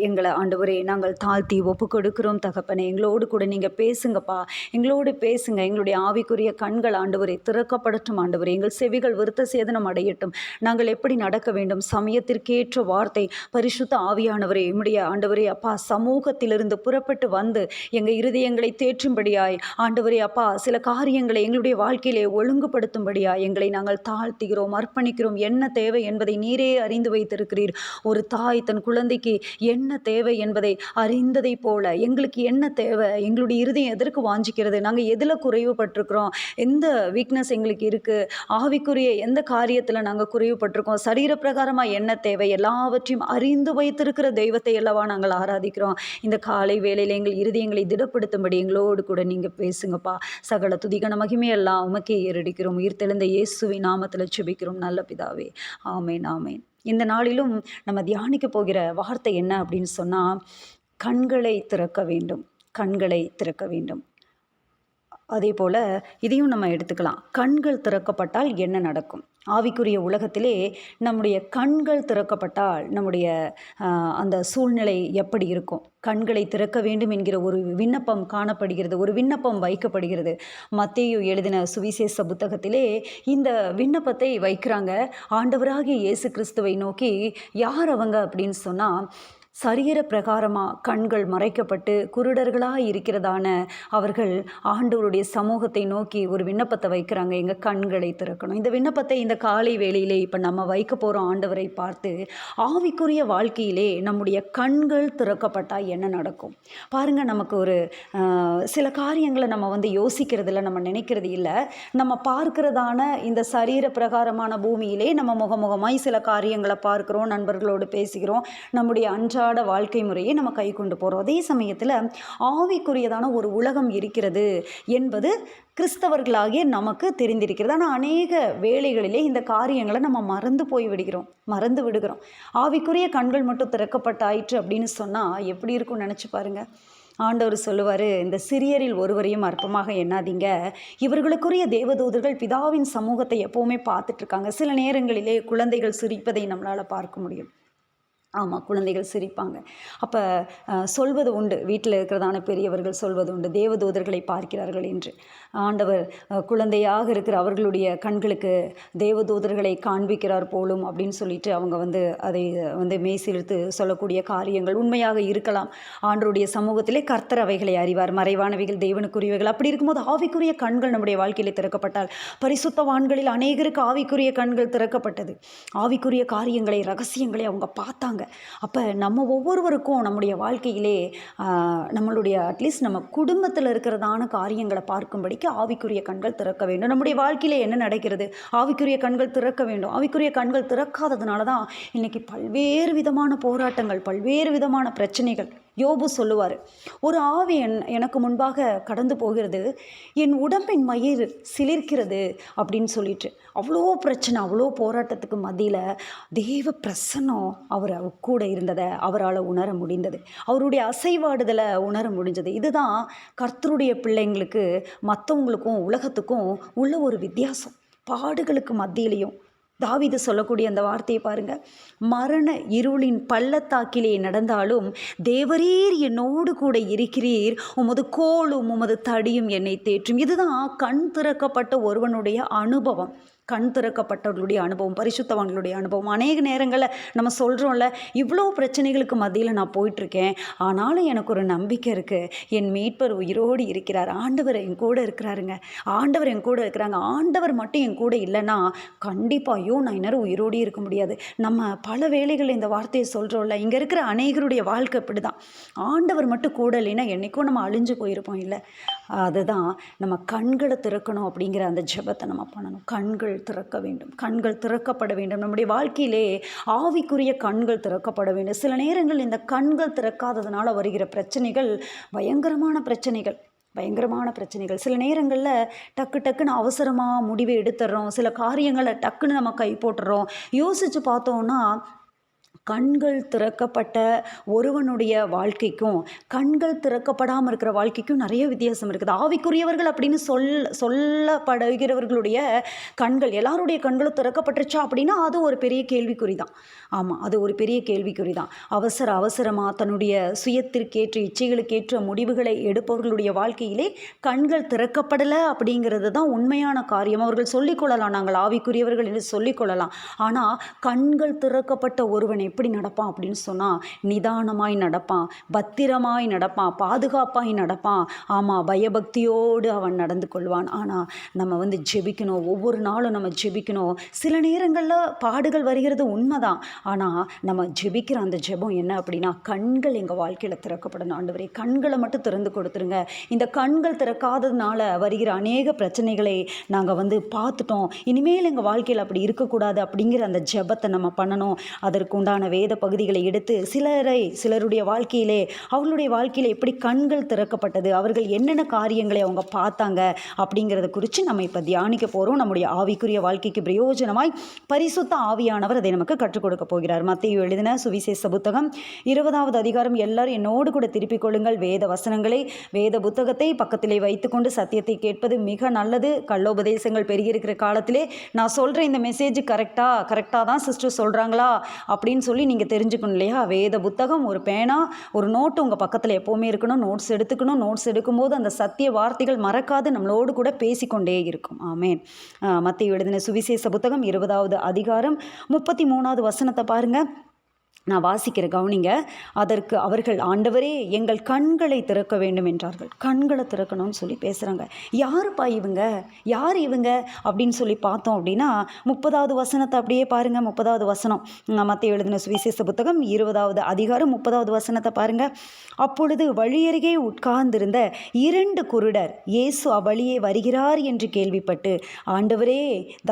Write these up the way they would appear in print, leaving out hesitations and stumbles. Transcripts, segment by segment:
எங்களை ஆண்டவரே நாங்கள் தாழ்த்தி ஒப்பு கொடுக்கிறோம் தகப்பனே. எங்களோடு கூட நீங்கள் பேசுங்கப்பா. எங்களோடு பேசுங்க. எங்களுடைய ஆவிக்குரிய கண்கள் ஆண்டவரே திறக்கப்படட்டும் ஆண்டவரே. எங்கள் செவிகள் விருத்த சேதனம் அடையட்டும். நாங்கள் எப்படி நடக்க வேண்டும், சமயத்திற்கேற்ற வார்த்தை பரிசுத்த ஆவியானவரே உம்முடைய ஆண்டவரே அப்பா சமூகத்திலிருந்து புறப்பட்டு வந்து எங்கள் இருதயங்களை தேற்றும்படியாய் ஆண்டவரே அப்பா சில காரியங்களை எங்களுடைய வாழ்க்கையிலே ஒழுங்குபடுத்தும்படியாய் எங்களை நாங்கள் தாழ்த்துகிறோம், அர்ப்பணிக்கிறோம். என்ன தேவை என்பதை நீரே அறிந்து வைத்திருக்கிறீர். ஒரு தாய் தன் குழந்தைக்கு என்ன தேவை என்பதை அறிந்ததை போல எங்களுக்கு என்ன தேவை, எங்களுடைய இருதயம் எதற்கு வாஞ்சிக்கிறது, நாங்கள் எதில் குறைவுபட்டிருக்கிறோம், எந்த வீக்னஸ் எங்களுக்கு இருக்குது, ஆவிக்குரிய எந்த காரியத்தில் நாங்கள் குறைவுபட்டிருக்கோம், சரீர பிரகாரமாக என்ன தேவை, எல்லாவற்றையும் அறிந்து வைத்திருக்கிற தெய்வத்தை அல்லவா நாங்கள் ஆராதிக்கிறோம். இந்த காலை வேளையில் எங்கள் இருதயங்களை திடப்படுத்தும்படி எங்களோடு கூட நீங்கள் பேசுங்கப்பா. சகல துதிகன மகிமையெல்லாம் உமக்கே ஏறடிக்கிறோம். உயிர்த்தெழுந்த இயேசுவின் நாமத்தில் செபிக்கிறோம் நல்ல பிதாவே. ஆமேன் ஆமேன். இந்த நாளிலும் நம்ம தியானிக்க போகிற வார்த்தை என்ன அப்படின்னு சொன்னால், கண்களை திறக்க வேண்டும், கண்களை திறக்க வேண்டும். அதே போல் இதையும் நம்ம எடுத்துக்கலாம். கண்கள் திறக்கப்பட்டால் என்ன நடக்கும்? ஆவிக்குரிய உலகத்திலே நம்முடைய கண்கள் திறக்கப்பட்டால் நம்முடைய அந்த சூழ்நிலை எப்படி இருக்கும்? கண்களை திறக்க வேண்டும் என்கிற ஒரு விண்ணப்பம் காணப்படுகிறது, ஒரு விண்ணப்பம் வைக்கப்படுகிறது. மத்தேயு எழுதின சுவிசேஷ புத்தகத்திலே இந்த விண்ணப்பத்தை வைக்கிறாங்க. ஆண்டவராகிய இயேசு கிறிஸ்துவை நோக்கி, யார் அவங்க அப்படின்னு சொன்னால், சரீர பிரகாரமாக கண்கள் மறைக்கப்பட்டு குருடர்களாக இருக்கிறதான அவர்கள் ஆண்டவருடைய சமூகத்தை நோக்கி ஒரு விண்ணப்பத்தை வைக்கிறாங்க. எங்கள் கண்களை திறக்கணும். இந்த விண்ணப்பத்தை இந்த காலை வேளையிலே இப்போ நம்ம வைக்க போகிறோம். ஆண்டவரை பார்த்து ஆவிக்குரிய வாழ்க்கையிலே நம்முடைய கண்கள் திறக்கப்பட்டால் என்ன நடக்கும் பாருங்கள். நமக்கு ஒரு சில காரியங்களை நம்ம யோசிக்கிறது இல்லை, நம்ம நினைக்கிறது இல்லை. நம்ம பார்க்கிறதான இந்த சரீர பிரகாரமான பூமியிலே நம்ம முகமுகமாய் சில காரியங்களை பார்க்குறோம், நண்பர்களோடு பேசுகிறோம், நம்முடைய அன்றாட வாழ்க்கை முறையை நம்ம கை கொண்டு போகிறோம். அதே சமயத்தில் ஆவிக்குரியதான ஒரு உலகம் இருக்கிறது என்பது கிறிஸ்தவர்களாகிய நமக்கு தெரிந்திருக்கிறது. ஆனால் அநேக வேளைகளிலே இந்த காரியங்களை நம்ம மறந்து விடுகிறோம். ஆவிக்குரிய கண்கள் மட்டும் திறக்கப்பட்டாயிற்று அப்படின்னு சொன்னால் எப்படி இருக்கும்னு நினச்சி பாருங்கள். ஆண்டவர் சொல்லுவார், இந்த சிறியரில் ஒருவரையும் அற்பமாக எண்ணாதீங்க. இவர்களுக்குரிய தேவதூதர்கள் பிதாவின் சமூகத்தை எப்போவுமே பார்த்துட்ருக்காங்க. சில நேரங்களிலே குழந்தைகள் சிரிப்பதை நம்மளால் பார்க்க முடியும். ஆமாம், குழந்தைகள் சிரிப்பாங்க. அப்போ சொல்வது உண்டு, வீட்டில் இருக்கிறதான பெரியவர்கள் சொல்வது உண்டு, தேவதூதர்களை பார்க்கிறார்கள் என்று. ஆண்டவர் குழந்தையாக இருக்கிற அவர்களுடைய கண்களுக்கு தேவதூதர்களை காண்பிக்கிறார் போலும் அப்படின்னு சொல்லிட்டு அவங்க அதை மெய்சிலிர்த்து சொல்லக்கூடிய காரியங்கள் உண்மையாக இருக்கலாம். ஆண்டவருடைய சமூகத்திலே கர்த்தர் அவைகளை அறிவார். மறைவானவைகள் தேவனுக்குரியவைகள். அப்படி இருக்கும்போது ஆவிக்குரிய கண்கள் நம்முடைய வாழ்க்கையிலே திறக்கப்பட்டால், பரிசுத்தவான்களில் அநேகருக்கு ஆவிக்குரிய கண்கள் திறக்கப்பட்டது. ஆவிக்குரிய காரியங்களை, ரகசியங்களை அவங்க பார்த்தாங்க. அப்போ நம்ம ஒவ்வொருவருக்கும் நம்முடைய வாழ்க்கையிலே நம்மளுடைய அட்லீஸ்ட் நம்ம குடும்பத்தில் இருக்கிறதான காரியங்களை பார்க்கும்படிக்கு ஆவிக்குரிய கண்கள் திறக்க வேண்டும். நம்முடைய வாழ்க்கையிலே என்ன நடக்கிறது? ஆவிக்குரிய கண்கள் திறக்க வேண்டும். ஆவிக்குரிய கண்கள் திறக்காததுனால தான் இன்றைக்கி பல்வேறு விதமான போராட்டங்கள், பல்வேறு விதமான பிரச்சனைகள். யோபு சொல்லுவார், ஒரு ஆவி எனக்கு முன்பாக கடந்து போகிறது, என் உடம்பின் மயிர் சிலிர்க்கிறது அப்படின்னு சொல்லிட்டு. அவ்வளோ பிரச்சனை, அவ்வளோ போராட்டத்துக்கு மத்தியில் தேவ பிரசன்னம் அவர் கூட இருந்ததை அவரால் உணர முடிந்தது. அவருடைய அசைவாடுதலை உணர முடிஞ்சது. இதுதான் கர்த்தருடைய பிள்ளைங்களுக்கு மற்றவங்களுக்கும் உலகத்துக்கும் உள்ள ஒரு வித்தியாசம். பாடுகளுக்கு மத்தியிலையும் தாவீது சொல்லக்கூடிய அந்த வார்த்தையை பாருங்கள். மரண இருளின் பள்ளத்தாக்கிலே நடந்தாலும் தேவரீர் என்னோடு கூட இருக்கிறீர், உமது கோலும் உமது தடியும் என்னை தேற்றும். இதுதான் கண் திறக்கப்பட்ட ஒருவனுடைய அனுபவம். கண் திறக்கப்பட்டவர்களுடைய அனுபவம், பரிசுத்தவான்களுடைய அனுபவம். அநேக நேரங்களில் நம்ம சொல்கிறோம்ல, இவ்வளோ பிரச்சனைகளுக்கு மத்தியில் நான் போயிட்டுருக்கேன், ஆனாலும் எனக்கு ஒரு நம்பிக்கை இருக்குது, என் மீட்பர் உயிரோடு இருக்கிறார், ஆண்டவர் என் கூட இருக்கிறாருங்க, ஆண்டவர் என் கூட இருக்கிறாங்க. ஆண்டவர் மட்டும் என் கூட இல்லைன்னா கண்டிப்பாக நான் இன்னும் உயிரோடு இருக்க முடியாது. நம்ம பல வேளைகளில் இந்த வார்த்தையை சொல்கிறோம்ல. இங்கே இருக்கிற அநேகருடைய வாழ்க்கை இப்படி தான். ஆண்டவர் மட்டும் கூட இல்லைன்னா என்றைக்கும் நம்ம அழிஞ்சு போயிருப்போம். இல்லை, அதுதான் நம்ம கண்களை திறக்கணும். அப்படிங்கிற அந்த ஜெபத்தை நம்ம பண்ணணும். கண்கள் திறக்க வேண்டும், கண்கள் திறக்கப்பட வேண்டும். நம்முடைய வாழ்க்கையிலே ஆவிக்குரிய கண்கள் திறக்கப்பட வேண்டும். சில நேரங்கள் இந்த கண்கள் திறக்காததுனால வருகிற பிரச்சனைகள் பயங்கரமான பிரச்சனைகள். சில நேரங்களில் டக்குன்னு அவசரமாக முடிவை எடுத்துடுறோம். சில காரியங்களை டக்குன்னு நம்ம கை போட்டுறோம். யோசித்து பார்த்தோன்னா கண்கள் திறக்கப்பட்ட ஒருவனுடைய வாழ்க்கைக்கும் கண்கள் திறக்கப்படாமல் இருக்கிற வாழ்க்கைக்கும் நிறைய வித்தியாசம் இருக்குது. ஆவிக்குரியவர்கள் அப்படின்னு சொல்லப்படுகிறவர்களுடைய கண்கள், எல்லாருடைய கண்களும் திறக்கப்பட்டுருச்சா அப்படின்னா அது ஒரு பெரிய கேள்விக்குறி தான். ஆமாம், அது ஒரு பெரிய கேள்விக்குறி தான். அவசரமாக தன்னுடைய சுயத்திற்கேற்ற இச்சைகளுக்கேற்ற முடிவுகளை எடுப்பவர்களுடைய வாழ்க்கையிலே கண்கள் திறக்கப்படலை அப்படிங்கிறது தான் உண்மையான காரியம். அவர்கள் சொல்லிக்கொள்ளலாம், நாங்கள் ஆவிக்குரியவர்கள் என்று சொல்லிக்கொள்ளலாம். ஆனால் கண்கள் திறக்கப்பட்ட ஒருவன் எப்படி நடப்பான் அப்படின்னு சொன்னால் நிதானமாய் நடப்பான், பத்திரமாய் நடப்பான், பாதுகாப்பாய் நடப்பான். ஆமாம், பயபக்தியோடு அவன் நடந்து கொள்வான். ஆனால் நம்ம ஜெபிக்கணும், ஒவ்வொரு நாளும் நம்ம ஜெபிக்கணும். சில நேரங்களில் பாடுகள் வருகிறது உண்மைதான். ஆனால் நம்ம ஜெபிக்கிற அந்த ஜெபம் என்ன அப்படின்னா, கண்கள் எங்கள் வாழ்க்கையில் திறக்கப்படணும். ஆண்டவரே, கண்களை மட்டும் திறந்து கொடுத்துருங்க. இந்த கண்கள் திறக்காததுனால வருகிற அநேக பிரச்சனைகளை நாங்கள் பார்த்துட்டோம். இனிமேல் எங்கள் வாழ்க்கையில் அப்படி இருக்கக்கூடாது அப்படிங்கிற அந்த ஜெபத்தை நம்ம பண்ணணும். அதற்கு உண்டான வேத பகுதிகளை எடுத்து சிலருடைய வாழ்க்கையிலே, அவர்களுடைய வாழ்க்கையில் எப்படி கண்கள் திறக்கப்பட்டது, அவர்கள் என்னென்ன காரியங்களை அவங்க பார்த்தாங்க அப்படிங்கிறத குறித்து நம்ம இப்போ தியானிக்க போகிறோம். நம்முடைய ஆவிக்குரிய வாழ்க்கைக்கு பிரயோஜனமாய் பரிசுத்த ஆவியானவர் அதை நமக்கு கற்றுக் கொடுக்க போகிறார். மத்தேயு எழுதின சுவிசேஷ புத்தகம் 20வது அதிகாரம். எல்லாரும் என்னோடு கூட திருப்பிக் கொள்ளுங்கள். வேத வசனங்களை, வேத புத்தகத்தை பக்கத்திலே வைத்துக்கொண்டு சத்தியத்தை கேட்பது மிக நல்லது. கள்ளோபதேசங்கள் பெருகியிருக்கிற காலத்திலே நான் சொல்கிற இந்த மெசேஜ் கரெக்டாக தான் சிஸ்டர் சொல்கிறாங்களா அப்படின்னு சொல்லி நீங்கள் தெரிஞ்சுக்கணும் இல்லையா? வேத புத்தகம், ஒரு பேனா, ஒரு நோட்டு உங்கள் பக்கத்தில் எப்போவுமே இருக்கணும். நோட்ஸ் எடுத்துக்கணும். நோட்ஸ் எடுக்கும்போது அந்த சத்திய வார்த்தைகள் மறக்காது நம்மளோடு கூட பேசிக்கொண்டே இருக்கும். ஆமேன். மத்தேயு எழுதின சுவிசேஷ புத்தகம் 20வது அதிகாரம் 33வது வசனத்தை பாருங்கள். நான் வாசிக்கிற கவனிங்க. அதற்கு அவர்கள், ஆண்டவரே எங்கள் கண்களை திறக்க வேண்டும் என்றார்கள். கண்களை திறக்கணும்னு சொல்லி பேசுகிறாங்க. யாருப்பா இவங்க, யார் இவங்க அப்படின்னு சொல்லி பார்த்தோம் அப்படின்னா 30வது வசனத்தை அப்படியே பாருங்கள். 30வது வசனம், மத்தேயு எழுதின சுவிசேஷ புத்தகம் 20வது அதிகாரம் 30வது வசனத்தை பாருங்கள். அப்பொழுது வழியருகே உட்கார்ந்திருந்த 2 குருடர் இயேசு அவ்வழியே வருகிறார் என்று கேள்விப்பட்டு, ஆண்டவரே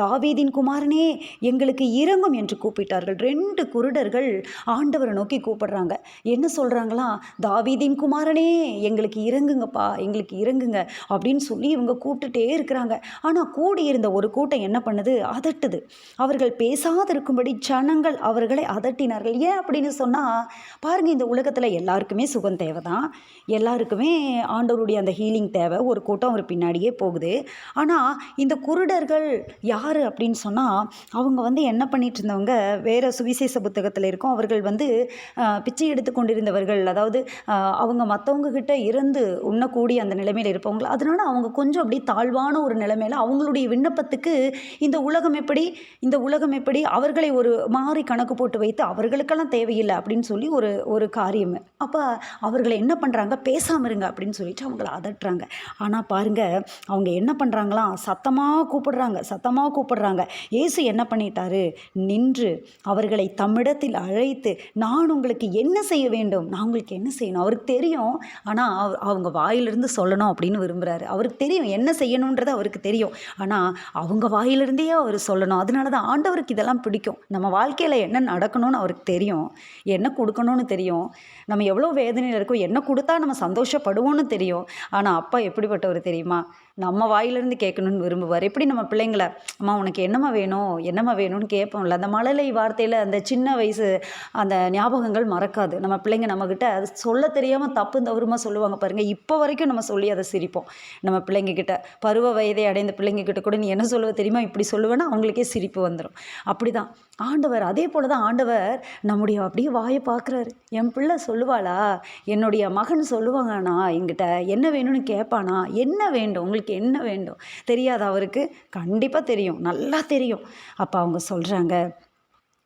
தாவீதின் குமாரனே எங்களுக்கு இரங்கும் என்று கூப்பிட்டார்கள். 2 குருடர்கள் ஆண்டவரை நோக்கி கூப்பிடுறாங்க. என்ன சொல்கிறாங்களா? தாவீதின் குமாரனே எங்களுக்கு இறங்குங்கப்பா, எங்களுக்கு இறங்குங்க அப்படின்னு சொல்லி இவங்க கூப்பிட்டுட்டே இருக்கிறாங்க. ஆனால் கூடியிருந்த ஒரு கூட்டம் என்ன பண்ணுது? அதட்டுது. அவர்கள் பேசாதிருக்கும்படி ஜனங்கள் அவர்களை அதட்டினார்கள். ஏன் அப்படின்னு சொன்னால், பாருங்கள், இந்த உலகத்தில் எல்லாருக்குமே சுகம் தேவை தான், எல்லாருக்குமே ஆண்டவருடைய அந்த ஹீலிங் தேவை. ஒரு கூட்டம் ஒரு பின்னாடியே போகுது. ஆனால் இந்த குருடர்கள் யார் அப்படின்னு சொன்னால், அவங்க என்ன பண்ணிட்டு இருந்தவங்க, வேறு சுவிசேஷ புத்தகத்தில் இருக்கும், அவர்கள் பிச்சை எடுத்து கொண்டிருந்தவர்கள். அதாவது அவங்க மற்றவங்க கிட்ட இருந்து உண்ணக்கூடிய அந்த நிலைமையில் இருப்பவங்க. அதனால அவங்க கொஞ்சம் அப்படி தாழ்வான ஒரு நிலைமையில் அவங்களுடைய விண்ணப்பத்துக்கு இந்த உலகம் எப்படி அவர்களை ஒரு மாறி கணக்கு போட்டு வைத்து அவர்களுக்கெல்லாம் தேவையில்லை அப்படின்னு சொல்லி ஒரு காரியம். அப்போ அவர்களை என்ன பண்ணுறாங்க? பேசாமல் இருங்க அப்படின்னு சொல்லிட்டு அவங்கள அதட்டுறாங்க. ஆனால் பாருங்கள், அவங்க என்ன பண்ணுறாங்களாம்? சத்தமாக கூப்பிடுறாங்க. இயேசு என்ன பண்ணிட்டாரு? நின்று அவர்களை தம்மிடத்தில் அழைத்து, நான் உங்களுக்கு என்ன செய்ய வேண்டும், நான் உங்களுக்கு என்ன செய்யணும் அவருக்கு தெரியும். ஆனால் அவங்க வாயிலிருந்து சொல்லணும் அப்படின்னு விரும்புகிறாரு. அவருக்கு தெரியும் என்ன செய்யணுன்றது, அவருக்கு தெரியும். ஆனால் அவங்க வாயிலிருந்தே அவர் சொல்லணும். அதனால தான் ஆண்டவருக்கு இதெல்லாம் பிடிக்கும். நம்ம வாழ்க்கையில் என்ன நடக்கணும்னு அவருக்கு தெரியும், என்ன கொடுக்கணும்னு தெரியும், நம்ம எவ்வளோ வேதனையில் இருக்கோம், என்ன கொடுத்தா நம்ம சந்தோஷப்படுவோம்னு தெரியும். ஆனால் அப்பா எப்படிப்பட்டவர் தெரியுமா? நம்ம வாயிலிருந்து கேட்கணும்னு விரும்புவார். எப்படி நம்ம பிள்ளைங்களை, அம்மா உனக்கு என்னம்மா வேணும்னு கேட்போம்ல, அந்த மழலை வார்த்தையில் அந்த சின்ன வயசு அந்த ஞாபகங்கள் மறக்காது. நம்ம பிள்ளைங்க நம்மக்கிட்ட அது சொல்ல தெரியாமல் தப்பு தவறுமா சொல்லுவாங்க பாருங்கள். இப்போ வரைக்கும் நம்ம சொல்லி அதை சிரிப்போம். நம்ம பிள்ளைங்கக்கிட்ட, பருவ வயதை அடைந்த பிள்ளைங்கக்கிட்ட கூட நீ என்ன சொல்லுவ தெரியுமா, இப்படி சொல்லுவேன்னா அவங்களுக்கே சிரிப்பு வந்துடும். அப்படி தான் ஆண்டவர், அதே போல் தான் ஆண்டவர் நம்முடைய அப்படியே வாயை பார்க்குறாரு. என் பிள்ளை சொல்லுவாளா, என்னுடைய மகன் சொல்லுவாங்கண்ணா, என்கிட்ட என்ன வேணும்னு கேட்பானா, என்ன வேண்டும் உங்களுக்கு, என்ன வேண்டும் தெரியாதா அவருக்கு? கண்டிப்பாக தெரியும், நல்லா தெரியும். அப்போ அவங்க சொல்கிறாங்க,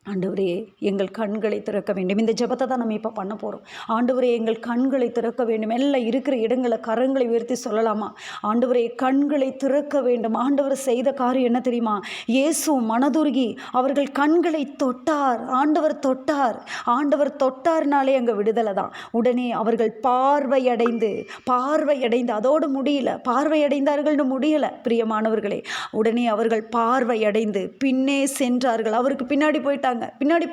ஆண்டவரே எங்கள் கண்களை திறக்க வேண்டும். இந்த ஜெபத்தை தான் நம்ம இப்போ பண்ண போகிறோம். ஆண்டவரே எங்கள் கண்களை திறக்க வேண்டும். எல்லாம் இருக்கிற இடங்களை கரங்களை உயர்த்தி சொல்லலாமா? ஆண்டவரே கண்களை திறக்க வேண்டும். ஆண்டவர் செய்த காரியம் என்ன தெரியுமா? இயேசு மனதுருகி அவர்கள் கண்களை தொட்டார். ஆண்டவர் தொட்டார்னாலே அங்கே விடுதலை தான். உடனே அவர்கள் பார்வையடைந்து அதோடு முடியல, பார்வையடைந்தார்கள்னு முடியலை பிரியமானவர்களே. உடனே அவர்கள் பார்வையடைந்து பின்னே சென்றார்கள். அவருக்கு பின்னாடி போயிட்டாங்க.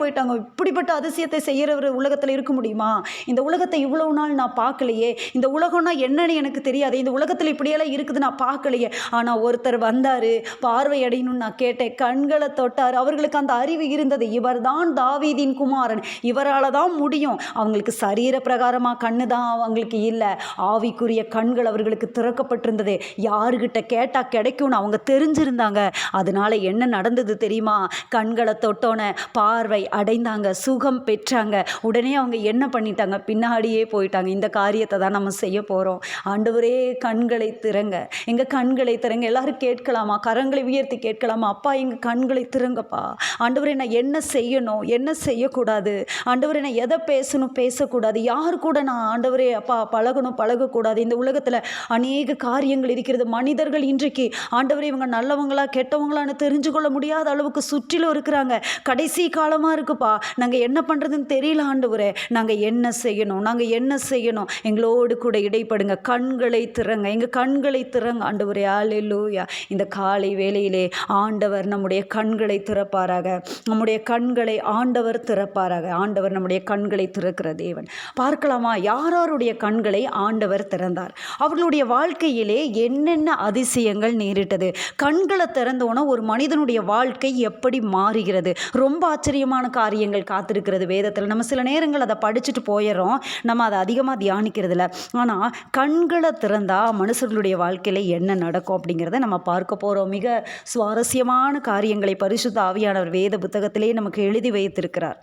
போயிட்டாங்க. இப்படிப்பட்ட அதிசயத்தை செய்கிறவர் உலகத்தில் இருக்க முடியுமா? இந்த உலகத்தை இவ்வளவு நாள் நான் பார்க்கலையே, இந்த உலகம்னா என்னன்னு எனக்கு தெரியாது, இந்த உலகத்தில் இப்படியெல்லாம் இருக்குது நான் பார்க்கலையே. ஆனால் ஒருத்தர் வந்தார், பார்வை அடையணும்னு நான் கேட்டேன், கண்களை தொட்டார், அவர்களுக்கு அந்த அறிவு இருந்தது, இவர் தான் தாவீதின் குமாரன், இவரால் தான் முடியும். அவங்களுக்கு சரீர பிரகாரமாக கண்ணு தான் அவங்களுக்கு இல்லை, ஆவிக்குரிய கண்கள் அவர்களுக்கு திறக்கப்பட்டிருந்தது. யாருக்கிட்ட கேட்டால் கிடைக்கும்னு அவங்க தெரிஞ்சிருந்தாங்க. அதனால என்ன நடந்தது தெரியுமா? கண்களை தொட்டோன்னே பார்வை அடைந்தாங்க, சுகம் பெற்றாங்க. உடனே அவங்க என்ன பண்ணிட்டாங்க? பின்னாடியே போயிட்டாங்க. இந்த காரியத்தை தான் நம்ம செய்ய போகிறோம். ஆண்டவரே கண்களை திறங்க, எங்கள் கண்களை திறங்க. எல்லாரும் கேட்கலாமா? கரங்களை உயர்த்தி கேட்கலாமா? அப்பா எங்கள் கண்களை திறங்கப்பா. ஆண்டவரே நான் என்ன செய்யணும், என்ன செய்யக்கூடாது? ஆண்டவரே நான் எதை பேசணும், பேசக்கூடாது? யார் கூட நான் ஆண்டவரே அப்பா பழகணும், பழகக்கூடாது? இந்த உலகத்தில் அநேக காரியங்கள் இருக்கிறது. மனிதர்கள் இன்றைக்கு ஆண்டவரே இவங்க நல்லவங்களா கெட்டவங்களான்னு தெரிஞ்சு கொள்ள முடியாத அளவுக்கு சுற்றிலும் இருக்கிறாங்க. கடைசி காலமாக இருக்குப்பா, நாங்கள் என்ன பண்ணுறதுன்னு தெரியல ஆண்டவரே, நாங்கள் என்ன செய்யணும், நாங்கள் என்ன செய்யணும்? எங்களோடு கூட இடைப்படுங்க, கண்களை திறங்க, எங்கள் கண்களை திறங்க ஆண்டவரே. அல்லேலூயா. இந்த காலை வேளையிலே ஆண்டவர் நம்முடைய கண்களை திறப்பாராக, நம்முடைய கண்களை ஆண்டவர் திறப்பாராக. ஆண்டவர் நம்முடைய கண்களை திறக்கிற தேவன். பார்க்கலாமா யாருடைய கண்களை ஆண்டவர் திறந்தார்? அவர்களுடைய வாழ்க்கையிலே என்னென்ன அதிசயங்கள் நேரிட்டது? கண்களை திறந்தோன்னா ஒரு மனிதனுடைய வாழ்க்கை எப்படி மாறுகிறது? ரொம்ப ஆச்சரியமான காரியங்கள் காத்திருக்கிறது வேதத்தில். நம்ம சில நேரங்கள் அதை படிச்சுட்டு போயிடுறோம், நம்ம அதை அதிகமாக தியானிக்கிறது இல்லை. ஆனால் கண்களை திறந்தா மனுஷர்களுடைய வாழ்க்கையில் என்ன நடக்கும் அப்படிங்கிறத நம்ம பார்க்க போகிறோம். மிக சுவாரஸ்யமான காரியங்களை பரிசுத்த ஆவியானவர் வேத புத்தகத்திலே நமக்கு எழுதி வைத்திருக்கிறார்.